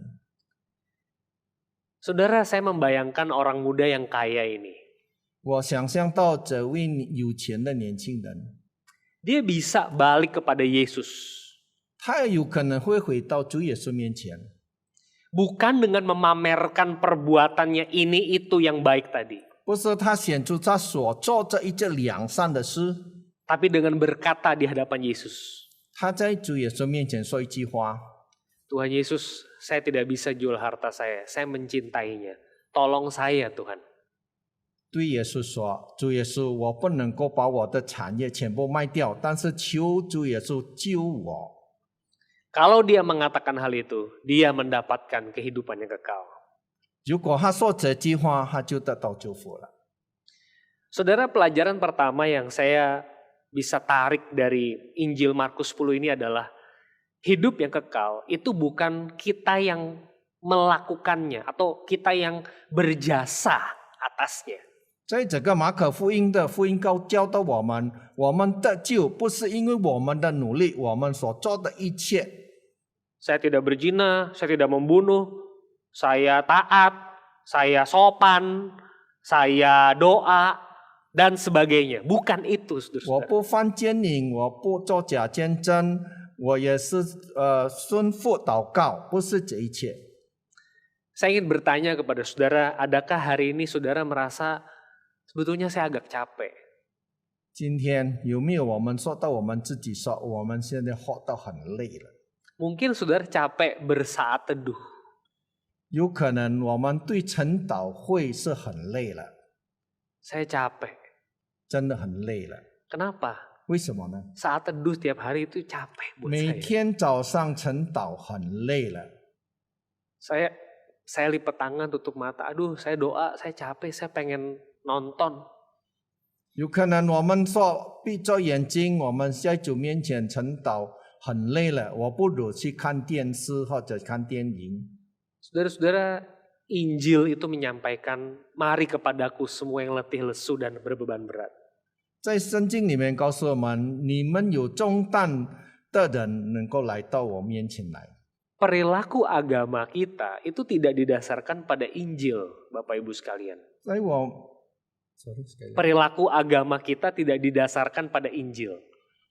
Speaker 6: Saudara, saya membayangkan orang muda yang kaya ini.
Speaker 7: 我想象到这位有钱的年轻人，
Speaker 6: Dia bisa balik kepada Yesus.
Speaker 7: 他有可能会回到主耶稣面前，
Speaker 6: Bukan dengan memamerkan perbuatannya ini itu yang baik tadi.
Speaker 7: 不是他显出他所做这一件良善的事，
Speaker 6: Tapi dengan berkata di hadapan Yesus.
Speaker 7: 他在主耶稣面前说一句话：
Speaker 6: Tuhan Yesus, saya tidak bisa jual harta saya mencintainya. Tolong saya Tuhan.
Speaker 7: 对耶稣说：“主耶稣，我不能够把我的产业全部卖掉，但是求主耶稣救我。”
Speaker 6: Kalau dia mengatakan hal itu, dia mendapatkan kehidupan yang kekal.
Speaker 7: 如果他说这句话，他就得到祝福了。
Speaker 6: Saudara, pelajaran pertama yang saya bisa tarik dari Injil Markus 10 ini adalah hidup yang kekal itu bukan kita yang melakukannya atau kita yang berjasa atasnya.
Speaker 7: 在这个马可福音的福音教导我们，我们得救不是因为我们的努力，我们所做的一切。
Speaker 6: Saya tidak berzina, saya tidak membunuh, saya taat, saya sopan, saya doa, dan sebagainya. Bukan itu,
Speaker 7: 我
Speaker 6: saudara-saudara.
Speaker 7: 不犯奸淫，我不做假见证，我也是顺服祷告，不是这一切。
Speaker 6: Saya ingin bertanya kepada saudara, adakah hari ini saudara merasa sebetulnya saya agak capek?
Speaker 7: 今天有没有我们说到我们自己说，我们现在活到很累了？
Speaker 6: Mungkin saudara capek bersaat teduh.
Speaker 7: 有可能我们对晨祷会是很累了，
Speaker 6: Saya capek.
Speaker 7: 真的很累了。
Speaker 6: Kenapa?
Speaker 7: 为什么呢？
Speaker 6: Saat teduh setiap hari itu capek buat
Speaker 7: 每
Speaker 6: saya.
Speaker 7: 天早上晨祷很累了。
Speaker 6: Saya lipat tangan, tutup mata. Aduh, saya doa, saya capek, saya pengen nonton.
Speaker 7: 有可能我们说闭着眼睛，我们在主面前晨祷很累了，我不如去看电视或者看电影。
Speaker 6: Saudara-saudara, Injil itu menyampaikan, mari kepadaku semua yang letih lesu dan berbeban berat.
Speaker 7: 在圣经里面告诉我们，你们有重担的人能够来到我面前来。
Speaker 6: Perilaku agama kita itu tidak didasarkan pada Injil, Bapak Ibu sekalian.
Speaker 7: 在我
Speaker 6: Perilaku agama kita tidak didasarkan pada Injil.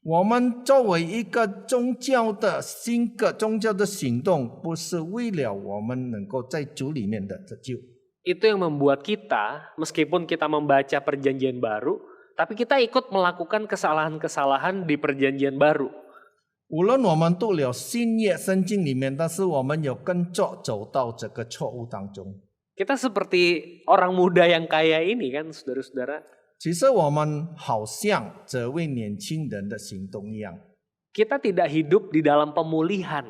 Speaker 7: 我们作为一个宗教的性格、宗教的行动，不是为了我们能够在主里面的得救。
Speaker 6: Itu yang membuat kita, meskipun kita membaca perjanjian baru, tapi kita ikut melakukan kesalahan-kesalahan di perjanjian baru.
Speaker 7: 无论我们读了新约圣经里面，但是我们有跟着走到这个错误当中。
Speaker 6: Kita seperti orang muda yang kaya ini kan, saudara-saudara.
Speaker 7: 其实我们好像这位年轻人的行动一样，
Speaker 6: Kita tidak hidup di dalam pemulihan.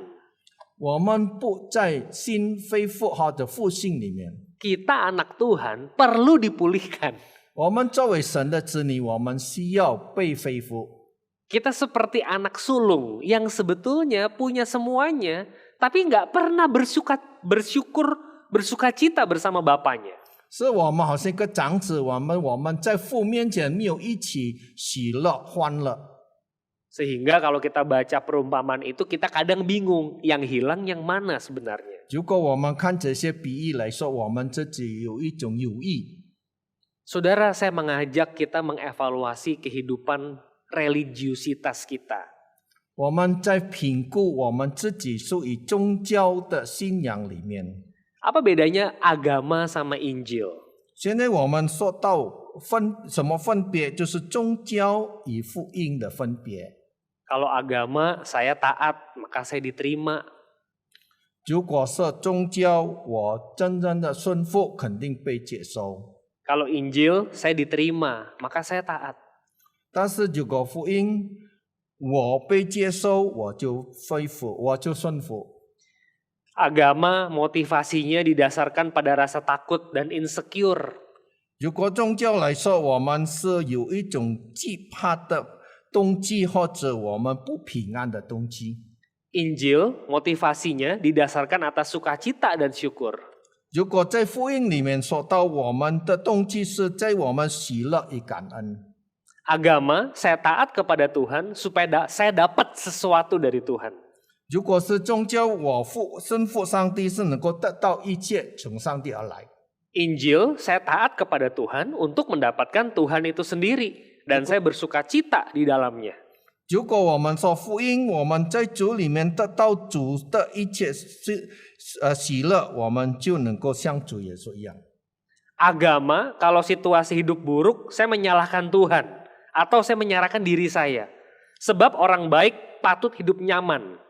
Speaker 7: 我们不在新恢复或者复兴里面，
Speaker 6: kita anak Tuhan perlu dipulihkan.
Speaker 7: 我们作为神的子女，我们需要被恢复。
Speaker 6: Kita seperti anak sulung yang sebetulnya punya semuanya, tapi nggak pernah bersuka cita bersama bapaknya.
Speaker 7: 是我们好像一个长子，我们在父面前没有一起喜乐欢乐，
Speaker 6: Sehingga kalau kita baca perumpamaan itu kita kadang bingung, yang hilang yang mana sebenarnya.
Speaker 7: 如果我们看这些比喻来说，我们自己有一种犹豫。
Speaker 6: Saudara, saya mengajak kita mengevaluasi kehidupan religiusitas kita.
Speaker 7: 我们在评估我们自己属于宗教的信仰里面。
Speaker 6: Apa bedanya agama sama Injil?
Speaker 7: 现在我们说到什么分别，就是宗教与福音的分别。
Speaker 6: Kalau agama saya taat, maka saya diterima.
Speaker 7: 如果是宗教，我真正的顺服，肯定被接受。
Speaker 6: Kalau Injil saya diterima, maka saya taat.
Speaker 7: 但是如果福音我被接受，我就恢复，我就顺服。
Speaker 6: Agama motivasinya didasarkan pada rasa takut dan insecure.
Speaker 7: 如果宗教来说，我们是有一种惧怕的动机，或者我们不平安的动机。
Speaker 6: Injil motivasinya didasarkan atas sukacita dan syukur.
Speaker 7: 如果在福音里面说到，我们的动机是在我们喜乐与感恩。
Speaker 6: Agama, saya taat kepada Tuhan supaya saya dapat sesuatu dari Tuhan.
Speaker 7: 如果是宗教，我顺服上帝是能够得到一切从上帝而来。
Speaker 6: Injil, saya taat kepada Tuhan untuk mendapatkan Tuhan itu sendiri. Dan saya bersuka cita di dalamnya.
Speaker 7: 如果我们说福音，我们在主里面得到主的一切喜乐，我们就能够像主耶稣一样。
Speaker 6: Agama, kalau situasi hidup buruk, saya menyalahkan Tuhan. Atau saya menyalahkan diri saya. Sebab orang baik patut hidup nyaman.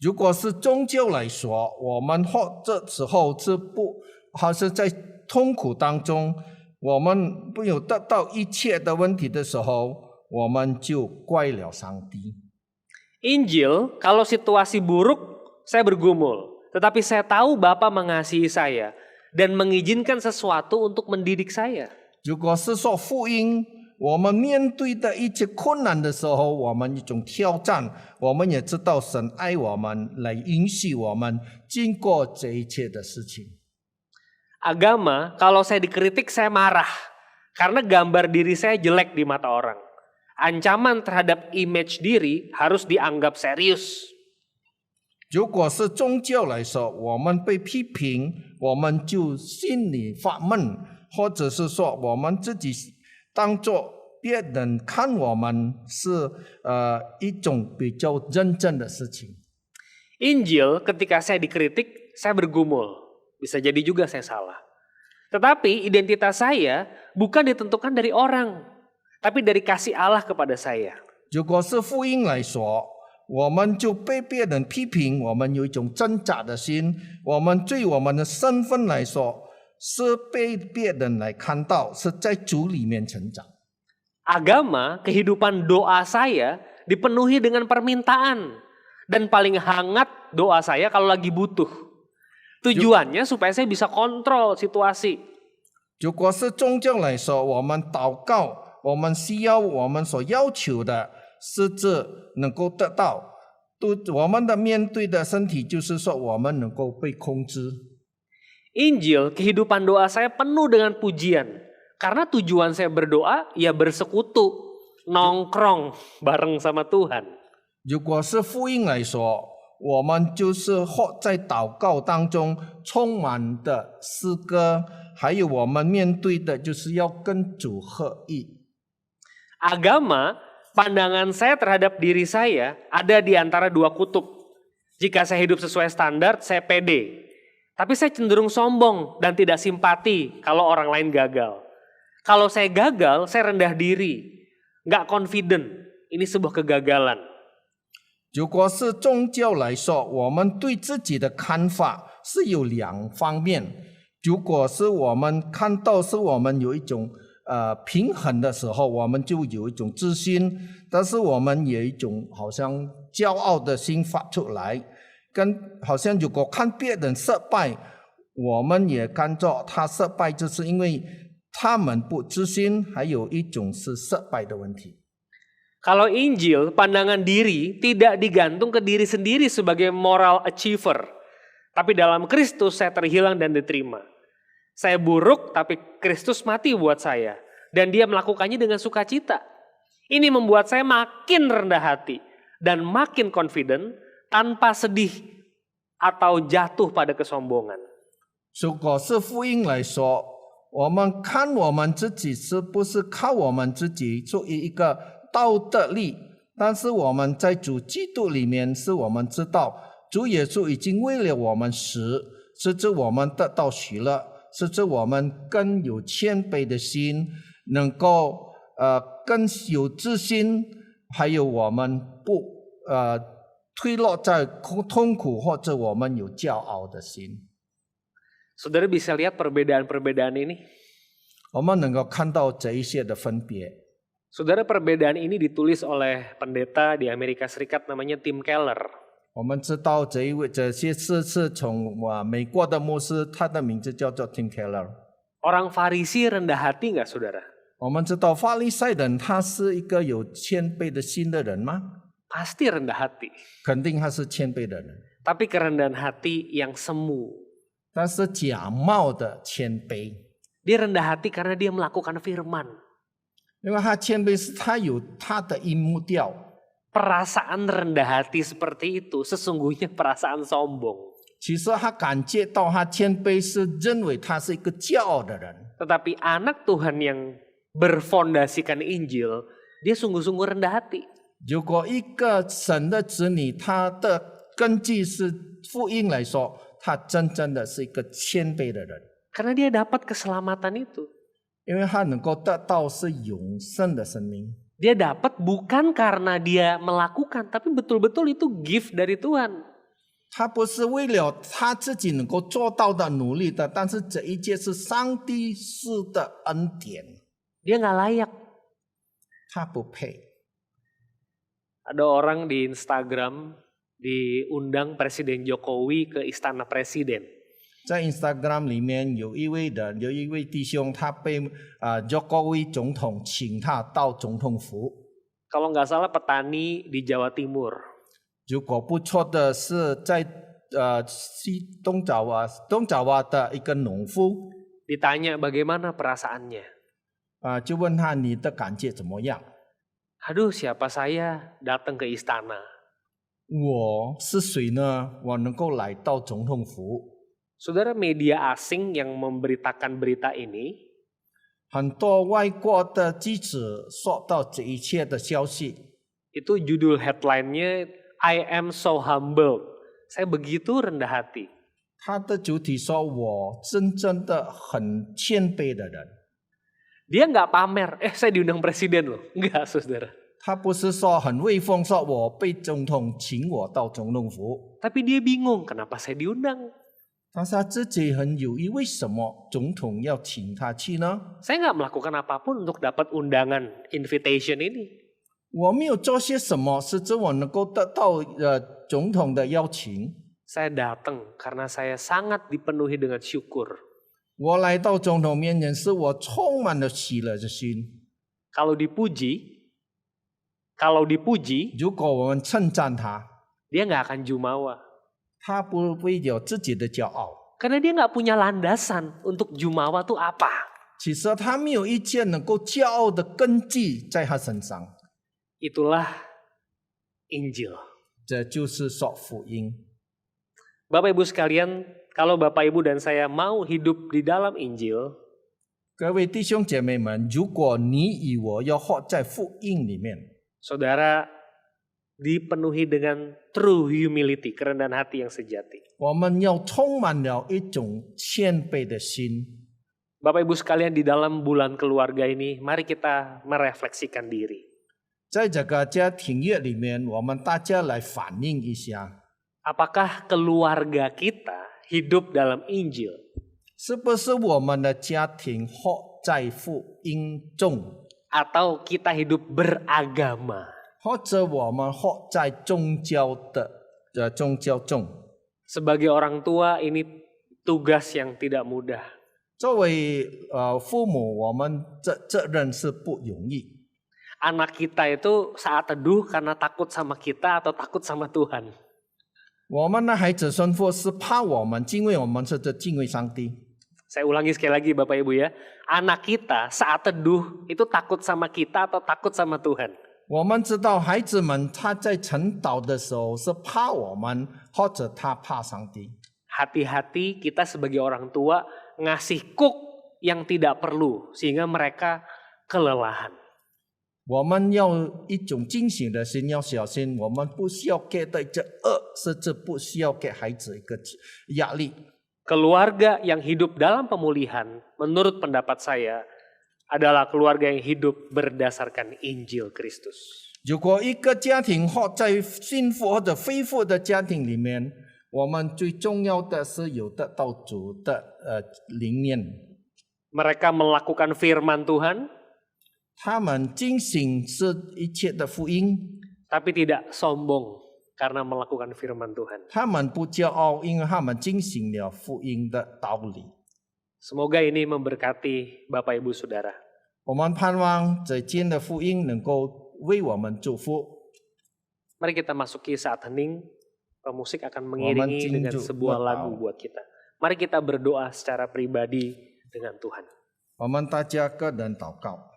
Speaker 7: 如果是宗教来说，我们这时候好像在痛苦当中，我们没有得到一切的问题的时候，我们就怪了上帝。
Speaker 6: Injil, kalau situasi buruk, saya bergumul. Tetapi saya tahu Bapa mengasihi saya dan mengizinkan sesuatu untuk mendidik saya.
Speaker 7: 如果是说福音，我们面对的一切困难的时候，我们一种挑战，我们也知道神爱我们，来允许我们经过这一切的事情。
Speaker 6: Agama, kalau saya dikritik saya marah. Karena gambar diri saya jelek di mata orang. Ancaman terhadap image diri harus dianggap serius.
Speaker 7: 如果是宗教来说，我们被批评，我们就心里发闷，或者是说我们自己当作别人看我们是一种比较认真的事情。
Speaker 6: Injil, ketika saya dikritik, saya bergumul. Bisa jadi juga saya salah. Tetapi identitas saya bukan ditentukan dari orang, tapi dari kasih Allah kepada saya.
Speaker 7: 如果是福音来说，我们就被别人批评，我们有一种挣扎的心。我们对我们的身份来说，是被别人来看到，是在主里面成长。
Speaker 6: Agama, kehidupan doa saya dipenuhi dengan permintaan. Dan paling hangat doa saya kalau lagi butuh. Tujuannya supaya saya bisa kontrol situasi.
Speaker 7: 如果是宗教来说，我们祷告，我们需要我们所要求的，是这能够得到。我们的面对的身体，就是说我们能够被控制。
Speaker 6: Injil, kehidupan doa saya penuh dengan pujian. Karena tujuan saya berdoa, ya bersekutu, nongkrong bareng sama Tuhan.
Speaker 7: 如果是福音来说，我们就是活在祷告当中，充满的诗歌，还有我们面对的就是要跟主合一。
Speaker 6: Agama, pandangan saya terhadap diri saya ada di antara dua kutub. Jika saya hidup sesuai standar, saya pede. Tapi saya cenderung sombong dan tidak simpati kalau orang lain gagal. Kalau saya gagal, saya rendah diri, nggak confident. Ini sebuah kegagalan.
Speaker 7: 如果是宗教来说，我们对自己的看法是有两方面。如果是我们看到是我们有一种平衡的时候，我们就有一种自信，但是我们有一种好像骄傲的心发出来，好像如果看别人失败，我们也看作他失败，就是因为他们不知心，还有一种是失败的问题。
Speaker 6: Kalau Injil, pandangan diri tidak digantung ke diri sendiri sebagai moral achiever. Tapi dalam Kristus saya terhilang dan diterima. Saya buruk tapi Kristus mati buat saya. Dan dia melakukannya dengan sukacita. Ini membuat saya makin rendah hati. Dan makin confident tanpa sedih atau jatuh pada kesombongan.
Speaker 7: 如果是福音来说，我们看我们自己是不是靠我们自己作为一个道德力，但是我们在主基督里面，是我们知道主耶稣已经为了我们死，使之我们得到喜乐，使之我们更有谦卑的心，能够更有自信，还有我们不退落在痛苦或者我们有骄傲的心。
Speaker 6: Saudara bisa lihat perbedaan-perbedaan ini.
Speaker 7: 我们能够看到这一些的分别。
Speaker 6: Saudara, perbedaan ini ditulis oleh pendeta di Amerika Serikat namanya Tim Keller.
Speaker 7: 我们知道这些事是从美国的牧师，他的名字叫做 Tim Keller。
Speaker 6: Orang Farisi rendah hati nggak, saudara?
Speaker 7: 我们知道法利赛人他是一个有谦卑的心的人吗？
Speaker 6: Pasti rendah hati.
Speaker 7: 肯定他是谦卑的人，
Speaker 6: Tapi kerendahan hati yang semu.
Speaker 7: 但是假冒的谦卑，
Speaker 6: Dia rendah hati karena dia melakukan firman.
Speaker 7: 因为他谦卑是他有他的一目标。
Speaker 6: Perasaan rendah hati seperti itu sesungguhnya perasaan sombong.
Speaker 7: 其实他感觉到他谦卑是认为他是一个骄傲的人，
Speaker 6: Tetapi anak Tuhan yang berfondasikan Injil, dia sungguh-sungguh rendah hati.
Speaker 7: 如果一个神的子女，他的根基是福音来说，他真正的是一个谦卑的人，
Speaker 6: Karena dia dapat keselamatan itu.
Speaker 7: 因为他能够得到是永生的生命。
Speaker 6: Dia dapat bukan karena dia melakukan, tapi betul-betul itu gift dari Tuhan.
Speaker 7: 他不是为了他自己能够做到的努力的，但是这一切是上帝赐的恩典，
Speaker 6: Dia nggak layak.
Speaker 7: 他不配。
Speaker 6: Ada orang di Instagram diundang Presiden Jokowi ke Istana Presiden.
Speaker 7: 在 Instagram 里面有一位弟兄，他被Jokowi 总统请他到总统府。
Speaker 6: Kalau nggak salah petani di Jawa Timur.
Speaker 7: 如果不错的是在东爪哇的一个农夫，
Speaker 6: Ditanya bagaimana perasaannya.
Speaker 7: 就问他你的感觉怎么样？
Speaker 6: Aduh, siapa saya datang ke istana.
Speaker 7: 我是谁呢？我能够来到总统府。
Speaker 6: Saudara, media asing yang memberitakan berita ini
Speaker 7: 很多外国的记者说到这一切的消息，
Speaker 6: itu judul headline-nya I am so humbled. Saya begitu rendah hati.
Speaker 7: 他的主题说我真正的很谦卑的人。
Speaker 6: Dia nggak pamer, saya diundang presiden loh. Enggak, saudara.
Speaker 7: 他不是说很威风，说我被总统请我到总统府，
Speaker 6: Tapi dia bingung, kenapa saya diundang?
Speaker 7: 但是他自己很犹豫，为什么总统要请他去呢？
Speaker 6: Saya nggak melakukan apapun untuk dapat undangan, invitation ini.
Speaker 7: 我没有做些什么，使之我能够得到总统的邀请。
Speaker 6: Saya datang karena saya sangat dipenuhi dengan syukur.
Speaker 7: 我来到总统面前，是我充满了喜乐的心。
Speaker 6: Kalau dipuji,
Speaker 7: 如果我们称赞他，
Speaker 6: dia nggak akan jumawa.
Speaker 7: 他不会有自己的骄傲。
Speaker 6: Karena dia nggak punya landasan untuk jumawa tuh apa.
Speaker 7: 其实他没有一件能够骄傲的根基在他身上。
Speaker 6: Itulah Injil.
Speaker 7: 这就是说福音。
Speaker 6: Bapak Ibu sekalian, kalau Bapak Ibu dan saya mau hidup di dalam Injil,
Speaker 7: 各位弟兄姐妹们，如果你与我要活在福音里面，
Speaker 6: saudara dipenuhi dengan true humility, kerendahan hati yang sejati.
Speaker 7: 我们要充满了一种谦卑的心。
Speaker 6: Bapak Ibu sekalian, di dalam bulan keluarga ini, mari kita merefleksikan diri.
Speaker 7: 在这个家庭月里面，我们大家来反映一下，
Speaker 6: Apakah keluarga kita hidup dalam Injil?
Speaker 7: 是不是我们的家庭活在福音中，
Speaker 6: Atau kita hidup beragama?
Speaker 7: 或者我们活在宗教中？
Speaker 6: Sebagai orang tua, ini tugas yang tidak mudah.
Speaker 7: 作为父母，我们责任是不容易。
Speaker 6: Anak kita itu saat teduh karena takut sama kita atau takut sama Tuhan.
Speaker 7: 我们的孩子生活是怕我们，敬畏我们是敬畏上帝。
Speaker 6: Saya ulangi sekali lagi Bapak Ibu ya. Anak kita saat teduh itu takut sama kita atau takut sama Tuhan.
Speaker 7: 我们知道孩子们他在晨祷的时候是怕我们，或者他怕上帝。
Speaker 6: Hati-hati kita sebagai orang tua ngasih cook yang tidak perlu sehingga mereka kelelahan.
Speaker 7: 我们要一种警醒的心，要小心，我们不需要给的这甚至不需要给孩子一个压力。
Speaker 6: Keluarga yang hidup dalam pemulihan, menurut pendapat saya, adalah keluarga yang hidup berdasarkan Injil Kristus.
Speaker 7: 如果一个家庭或在幸福或者恢复的家庭里面，我们最重要的是有得到主的灵念。
Speaker 6: Mereka melakukan firman Tuhan,
Speaker 7: 他们警醒是一切的福音，
Speaker 6: tapi tidak sombong karena melakukan firman Tuhan.
Speaker 7: 他们不骄傲，因为他们警醒了福音的道理。
Speaker 6: Semoga ini memberkati Bapak Ibu Saudara.
Speaker 7: 我们盼望这间的福音能够为我们祝福。
Speaker 6: Mari kita masuki saat hening. Pemusik akan mengiringi dengan sebuah lagu buat kita. Mari kita berdoa secara pribadi dengan Tuhan.
Speaker 7: 我们大家个人祷告。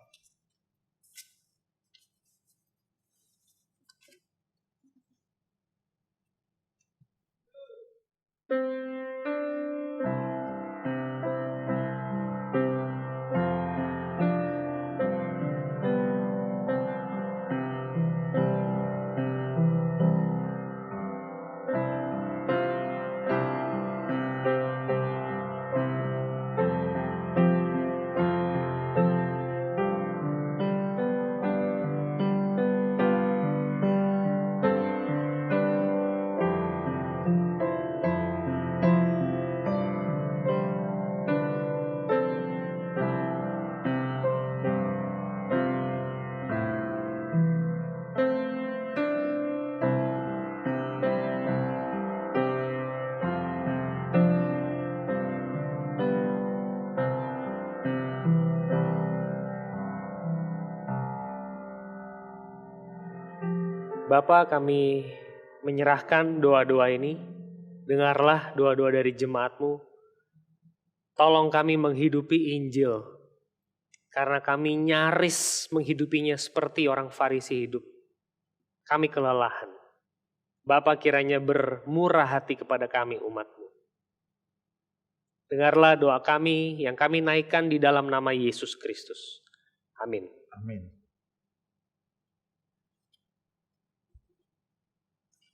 Speaker 6: Bapa, kami menyerahkan doa-doa ini. Dengarlah doa-doa dari jemaat-Mu. Tolong kami menghidupi Injil. Karena kami nyaris menghidupinya seperti orang Farisi hidup. Kami kelelahan. Bapa kiranya bermurah hati kepada kami umat-Mu. Dengarlah doa kami yang kami naikkan di dalam nama Yesus Kristus. Amin.
Speaker 5: Amin.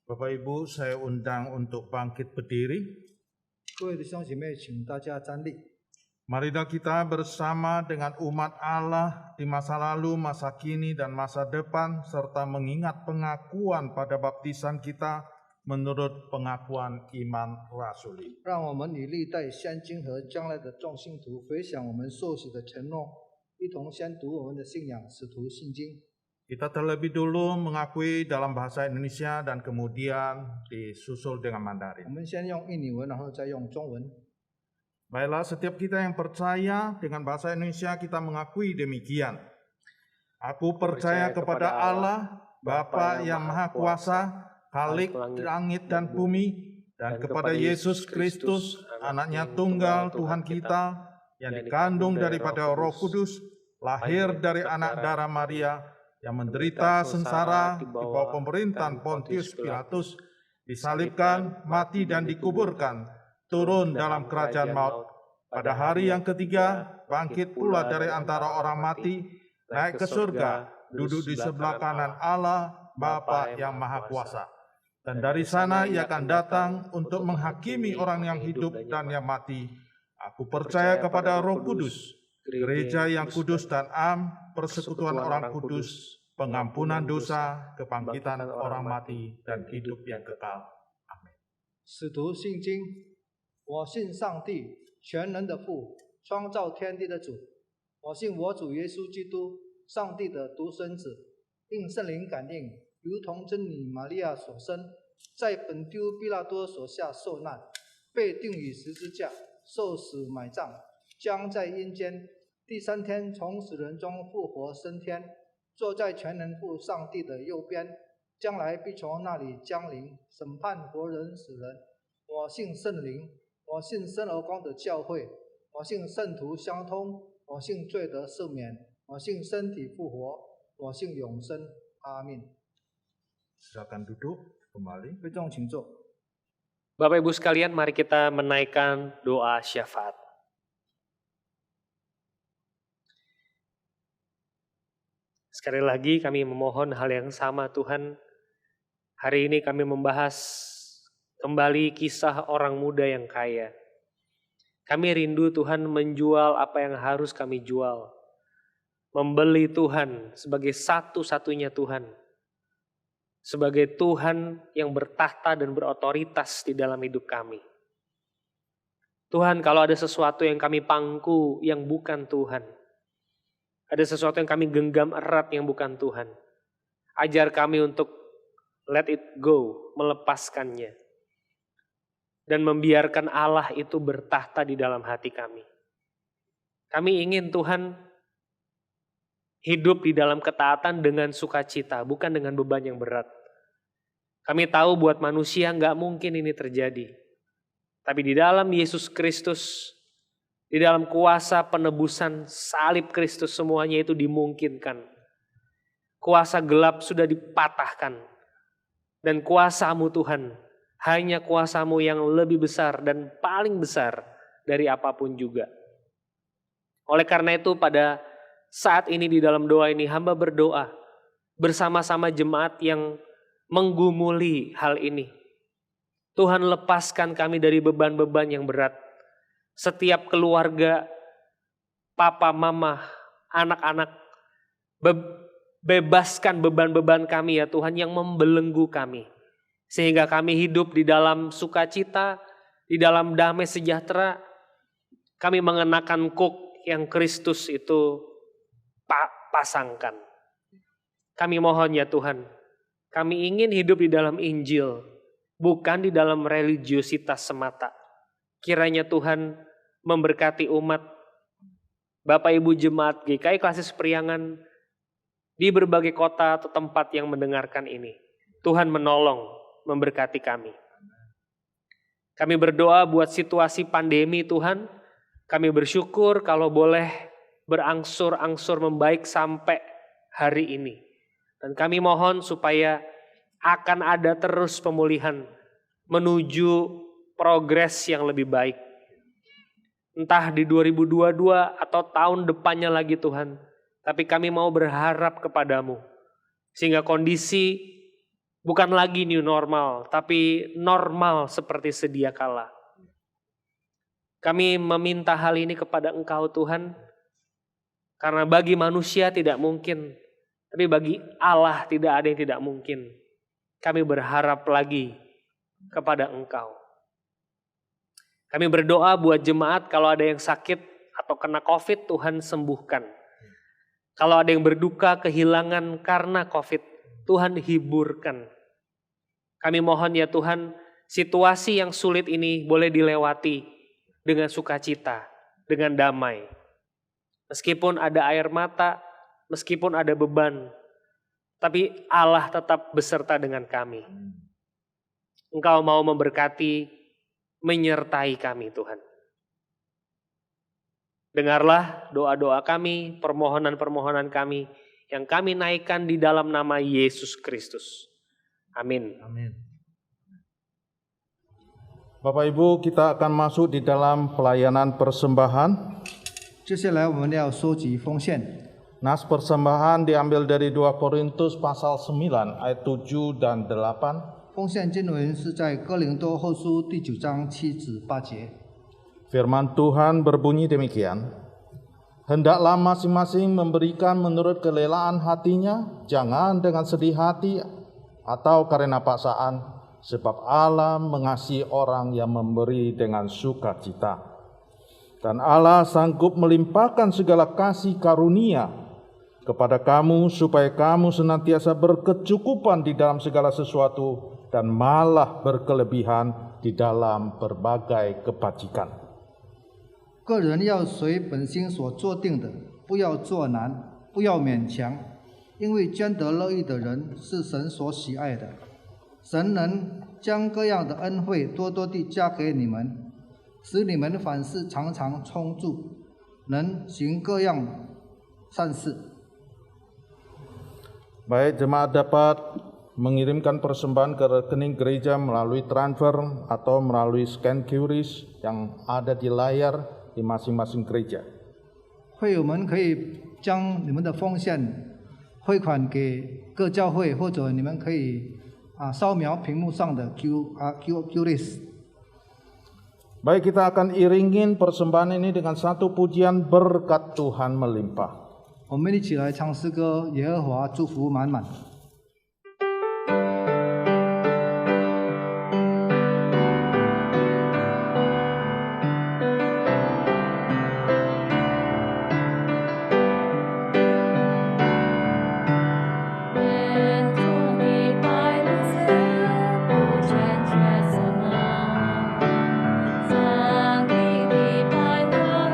Speaker 5: Bapak Ibu, saya undang untuk bangkit berdiri.
Speaker 3: 各位弟兄姐妹，请大家站立。
Speaker 5: Marilah kita bersama dengan umat Allah di masa lalu, masa kini, dan masa depan, serta mengingat pengakuan pada baptisan kita menurut pengakuan iman rasuli.
Speaker 3: 让我们以历代先经和将来的众信徒回想我们受洗的承诺，一同宣读我们的信仰使徒信经。
Speaker 5: Kita terlebih dulu mengakui dalam bahasa Indonesia dan kemudian disusul dengan
Speaker 3: 我
Speaker 5: Mandarin.
Speaker 3: 们先用印尼文，然后再用中文。
Speaker 5: Baiklah, setiap kita yang percaya dengan bahasa Indonesia kita mengakui demikian. Aku percaya kepada Allah, Bapa yang Maha Kuasa, Khalik langit dan bumi, dan kepada Yesus Kristus, anaknya tunggal Tuhan kita, yang dikandung daripada Roh Kudus, lahir dari anak darah Maria, yang menderita sengsara di bawah pemerintahan Pontius Pilatus, disalibkan, mati dan dikuburkan, turun dalam kerajaan maut. Pada hari yang ketiga, bangkit pula dari antara orang mati, naik ke surga, duduk di sebelah kanan Allah, Bapa yang Maha Kuasa. Dan dari sana ia akan datang untuk menghakimi orang yang hidup dan yang mati. Aku percaya kepada Roh Kudus, gereja yang kudus dan am, persekutuan orang kudus, pengampunan dosa, kebangkitan orang mati, dan hidup yang kekal. Amin.
Speaker 3: 使徒信经，我信上帝，全能的父，创造天地的主。我信我主耶稣基督，上帝的独生子，应圣灵感应，如同真女玛利亚所生，在本丢毕拉多所下受难，被钉于十字架，受死埋葬，将在阴间，第3天从死人中复活升天，坐在全能父上帝的右边，将来必从那里降临，审判活人死人。我信圣灵，我信生而光的教会，我信圣徒相通，我信罪得赦免，我信身体复活，我信永生。阿min。
Speaker 5: Silakan duduk kembali.
Speaker 3: 会众请坐。
Speaker 6: Bapak Ibu sekalian, mari kita menaikkan doa syafaat. Sekali lagi kami memohon hal yang sama Tuhan. Hari ini kami membahas kembali kisah orang muda yang kaya. Kami rindu Tuhan menjual apa yang harus kami jual. Membeli Tuhan sebagai satu-satunya Tuhan. Sebagai Tuhan yang bertahta dan berotoritas di dalam hidup kami. Tuhan, kalau ada sesuatu yang kami pangku yang bukan Tuhan, ada sesuatu yang kami genggam erat yang bukan Tuhan, ajar kami untuk let it go, melepaskannya, dan membiarkan Allah itu bertahta di dalam hati kami. Kami ingin Tuhan hidup di dalam ketaatan dengan sukacita, bukan dengan beban yang berat. Kami tahu buat manusia nggak mungkin ini terjadi. Tapi di dalam Yesus Kristus, di dalam kuasa penebusan salib Kristus, semuanya itu dimungkinkan. Kuasa gelap sudah dipatahkan. Dan kuasa-Mu Tuhan, hanya kuasa-Mu yang lebih besar dan paling besar dari apapun juga. Oleh karena itu pada saat ini di dalam doa ini hamba berdoa bersama-sama jemaat yang menggumuli hal ini. Tuhan, lepaskan kami dari beban-beban yang berat. Setiap keluarga, papa, mama, anak-anak, bebaskan beban-beban kami ya Tuhan yang membelenggu kami. Sehingga kami hidup di dalam sukacita, di dalam damai sejahtera. Kami mengenakan kuk yang Kristus itu pasangkan. Kami mohon ya Tuhan, kami ingin hidup di dalam Injil, bukan di dalam religiositas semata. Kiranya Tuhan memberkati umat, Bapak Ibu Jemaat GKI Klasis Priangan di berbagai kota atau tempat yang mendengarkan ini. Tuhan menolong, memberkati kami. Kami berdoa buat situasi pandemi Tuhan, kami bersyukur kalau boleh berangsur-angsur membaik sampai hari ini. Dan kami mohon supaya akan ada terus pemulihan menuju progres yang lebih baik. Entah di 2022 atau tahun depannya lagi Tuhan. Tapi kami mau berharap kepadamu. Sehingga kondisi bukan lagi new normal, tapi normal seperti sedia kala. Kami meminta hal ini kepada Engkau Tuhan. Karena bagi manusia tidak mungkin, tapi bagi Allah tidak ada yang tidak mungkin. Kami berharap lagi kepada Engkau. Kami berdoa buat jemaat kalau ada yang sakit atau kena COVID, Tuhan sembuhkan. Kalau ada yang berduka, kehilangan karena COVID, Tuhan hiburkan. Kami mohon ya Tuhan, situasi yang sulit ini boleh dilewati dengan sukacita, dengan damai. Meskipun ada air mata, meskipun ada beban, tapi Allah tetap beserta dengan kami. Engkau mau memberkati, menyertai kami Tuhan. Dengarlah doa-doa kami, permohonan-permohonan kami yang kami naikkan di dalam nama Yesus Kristus. Amin.
Speaker 5: Amin. Bapak Ibu, kita akan masuk di dalam pelayanan persembahan.
Speaker 3: 接下来我们要收集奉献。
Speaker 5: Nas persembahan diambil dari 2 Korintus pasal 9 ayat 7 dan 8.
Speaker 3: 奉献经文是在哥林多后书第9章7至8节。
Speaker 5: Firman Tuhan berbunyi demikian. Hendaklah masing-masing memberikan menurut kelelaan hatinya, jangan dengan sedih hati atau karena paksaan, sebab Allah mengasihi orang yang memberi dengan sukacita. Dan Allah sanggup melimpahkan segala kasih karunia kepada kamu supaya kamu senantiasa berkecukupan di dalam segala sesuatu dan malah berkelebihan di dalam berbagai kebajikan.
Speaker 3: 个人要随本心所做定的，不要做难，不要勉强，因为捐得乐意的人是神所喜爱的。神能将各样的恩惠多多地加给你们，使你们凡事常常充足，能行各样善事。
Speaker 5: Baik, jemaat dapat mengirimkan persembahan ke rekening gereja melalui transfer atau melalui scan QRIS yang ada di layar di masing-masing gereja.
Speaker 3: 会友们可以将你们的奉献汇款给各教会，或者你们可以扫描屏幕上的 QRIS。
Speaker 5: Baik, kita akan iringin persembahan ini dengan satu pujian berkat Tuhan melimpah.
Speaker 3: 我们一起来唱诗歌，耶和华祝福满满。
Speaker 2: 愿主的百路是不欠缺什么，上帝的百合花，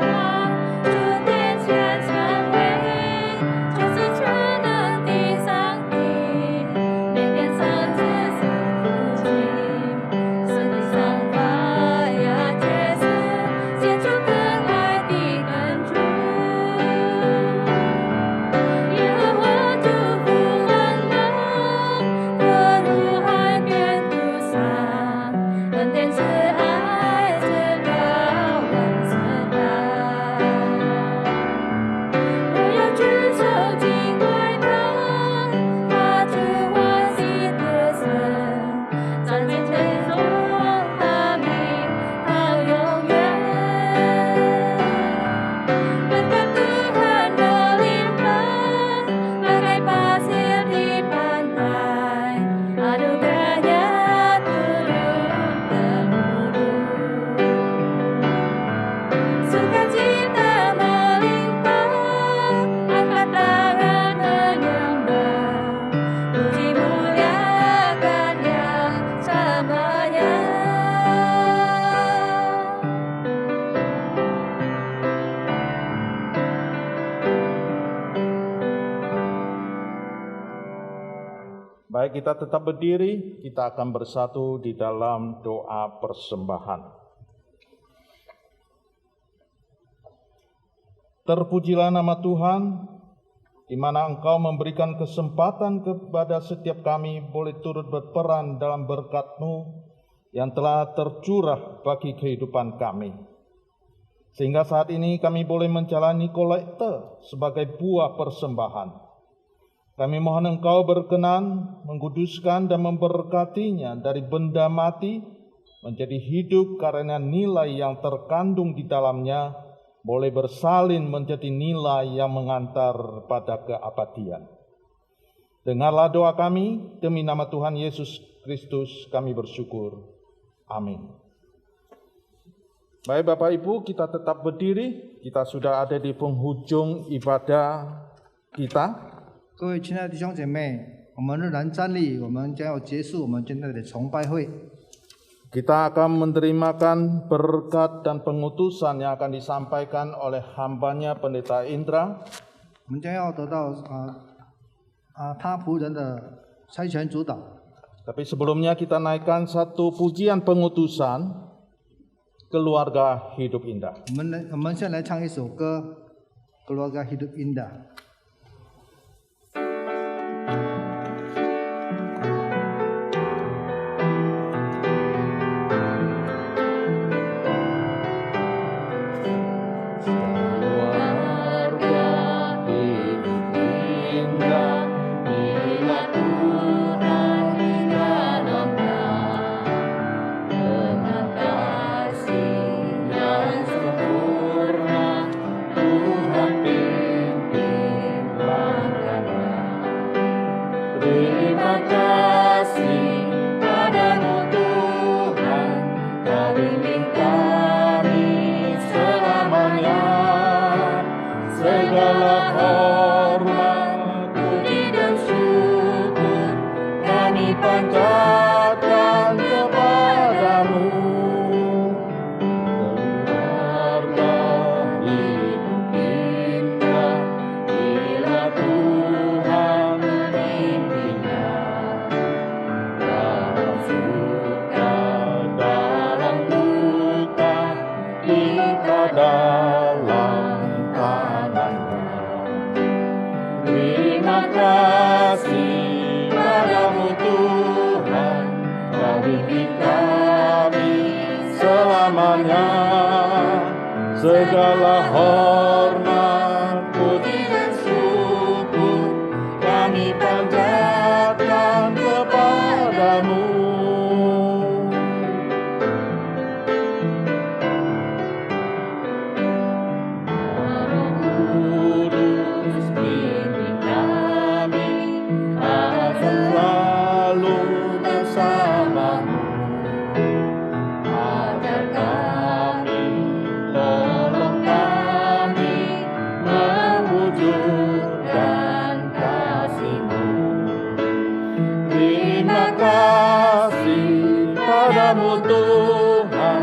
Speaker 2: 主殿前成为，就是全能的上帝，每天上至是父亲，世界上发呀结实，献出更爱的恩主。 耶和华祝福万人，河入海边途上，恩典慈爱直到万世代。我要举手敬拜他，他主我心的神，赞美称颂他名到永远。berkat Tuhan melimpah, bagai pasir di pantai, anugerahnya turun temurun. Sukacita melimpah, angkat tangan menyembah, puji muliakan Yang selamanya.
Speaker 5: Baik, kita tetap berdiri, kita akan bersatu di dalam doa persembahan. Terpujilah nama Tuhan, di mana Engkau memberikan kesempatan kepada setiap kami boleh turut berperan dalam berkat-Mu yang telah tercurah bagi kehidupan kami. Sehingga saat ini kami boleh menjalani kolekte sebagai buah persembahan. Kami mohon Engkau berkenan mengkuduskan dan memberkatinya dari benda mati menjadi hidup karena nilai yang terkandung di dalamnya boleh bersalin menjadi nilai yang mengantar pada keabadian. Dengarlah doa kami, demi nama Tuhan Yesus Kristus kami bersyukur. Amin. Baik Bapak Ibu, kita tetap berdiri, kita sudah ada di penghujung ibadah kita.
Speaker 3: 各位亲爱的弟兄姐妹，我们仍然站立，我们将要结束我们今天的崇拜会。
Speaker 5: Kita akan menerimakan berkat dan pengutusan yang akan disampaikan oleh hambanya Pendeta Indra.
Speaker 3: 我们将要得到他仆人的差遣主导。
Speaker 5: Tapi sebelumnya kita naikkan satu pujian pengutusan Keluarga Hidup Indah.
Speaker 3: 我们先来唱一首歌《Keluarga Hidup Indah》。
Speaker 2: Terima kasih padamu Tuhan, Kau bimbing kami selamanya. Segala hormat, puji dan syukur kami panjatkan kepadamu. Keluarga
Speaker 4: selamanya. Segala hormat, puji dan syukur kami panjatkan kepadamu.
Speaker 2: Kudus pimpin kami,
Speaker 4: Selalu bersamamu.
Speaker 2: ajar kami, tolong kami mewujudkan kasih-Mu.
Speaker 4: Terima kasih padamu Tuhan,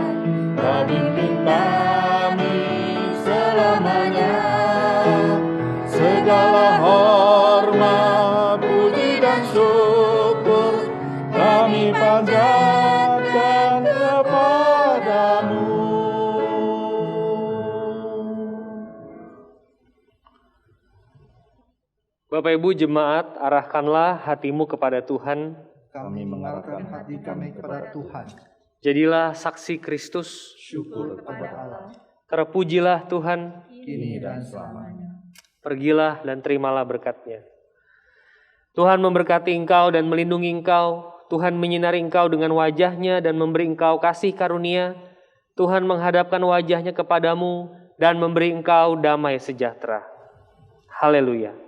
Speaker 4: Kau bimbing kami selamanya. Segala hormat, puji dan syukur kami panjatkan kepadamu.
Speaker 6: Bapak Ibu jemaat, arahkanlah hatimu kepada Tuhan.
Speaker 3: Kami mengarahkan hati kami kepada Tuhan.
Speaker 6: Jadilah saksi Kristus.
Speaker 3: Syukur kepada Allah,
Speaker 6: Terpujilah Tuhan.
Speaker 3: kini dan selamanya.
Speaker 6: Pergilah dan terimalah berkat-Nya. Tuhan memberkati engkau dan melindungi engkau. Tuhan menyinari engkau dengan wajah-Nya dan memberi engkau kasih karunia. Tuhan menghadapkan wajah-Nya kepadamu dan memberi engkau damai sejahtera. Haleluya.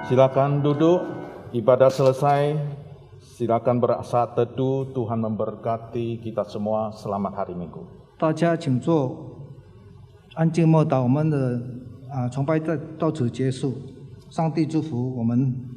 Speaker 5: Silakan duduk, ibadah selesai. Silakan bersaat teduh. Tuhan memberkati kita semua. Selamat hari Minggu.
Speaker 3: 大家请坐，安静默祷。我们的崇拜到此结束，上帝祝福我们。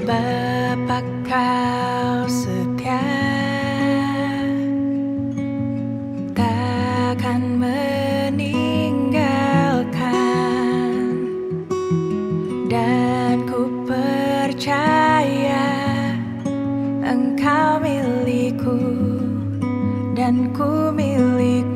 Speaker 1: Bapa kau setia, takkan meninggalkan, dan ku percaya Engkau milikku dan ku milikmu.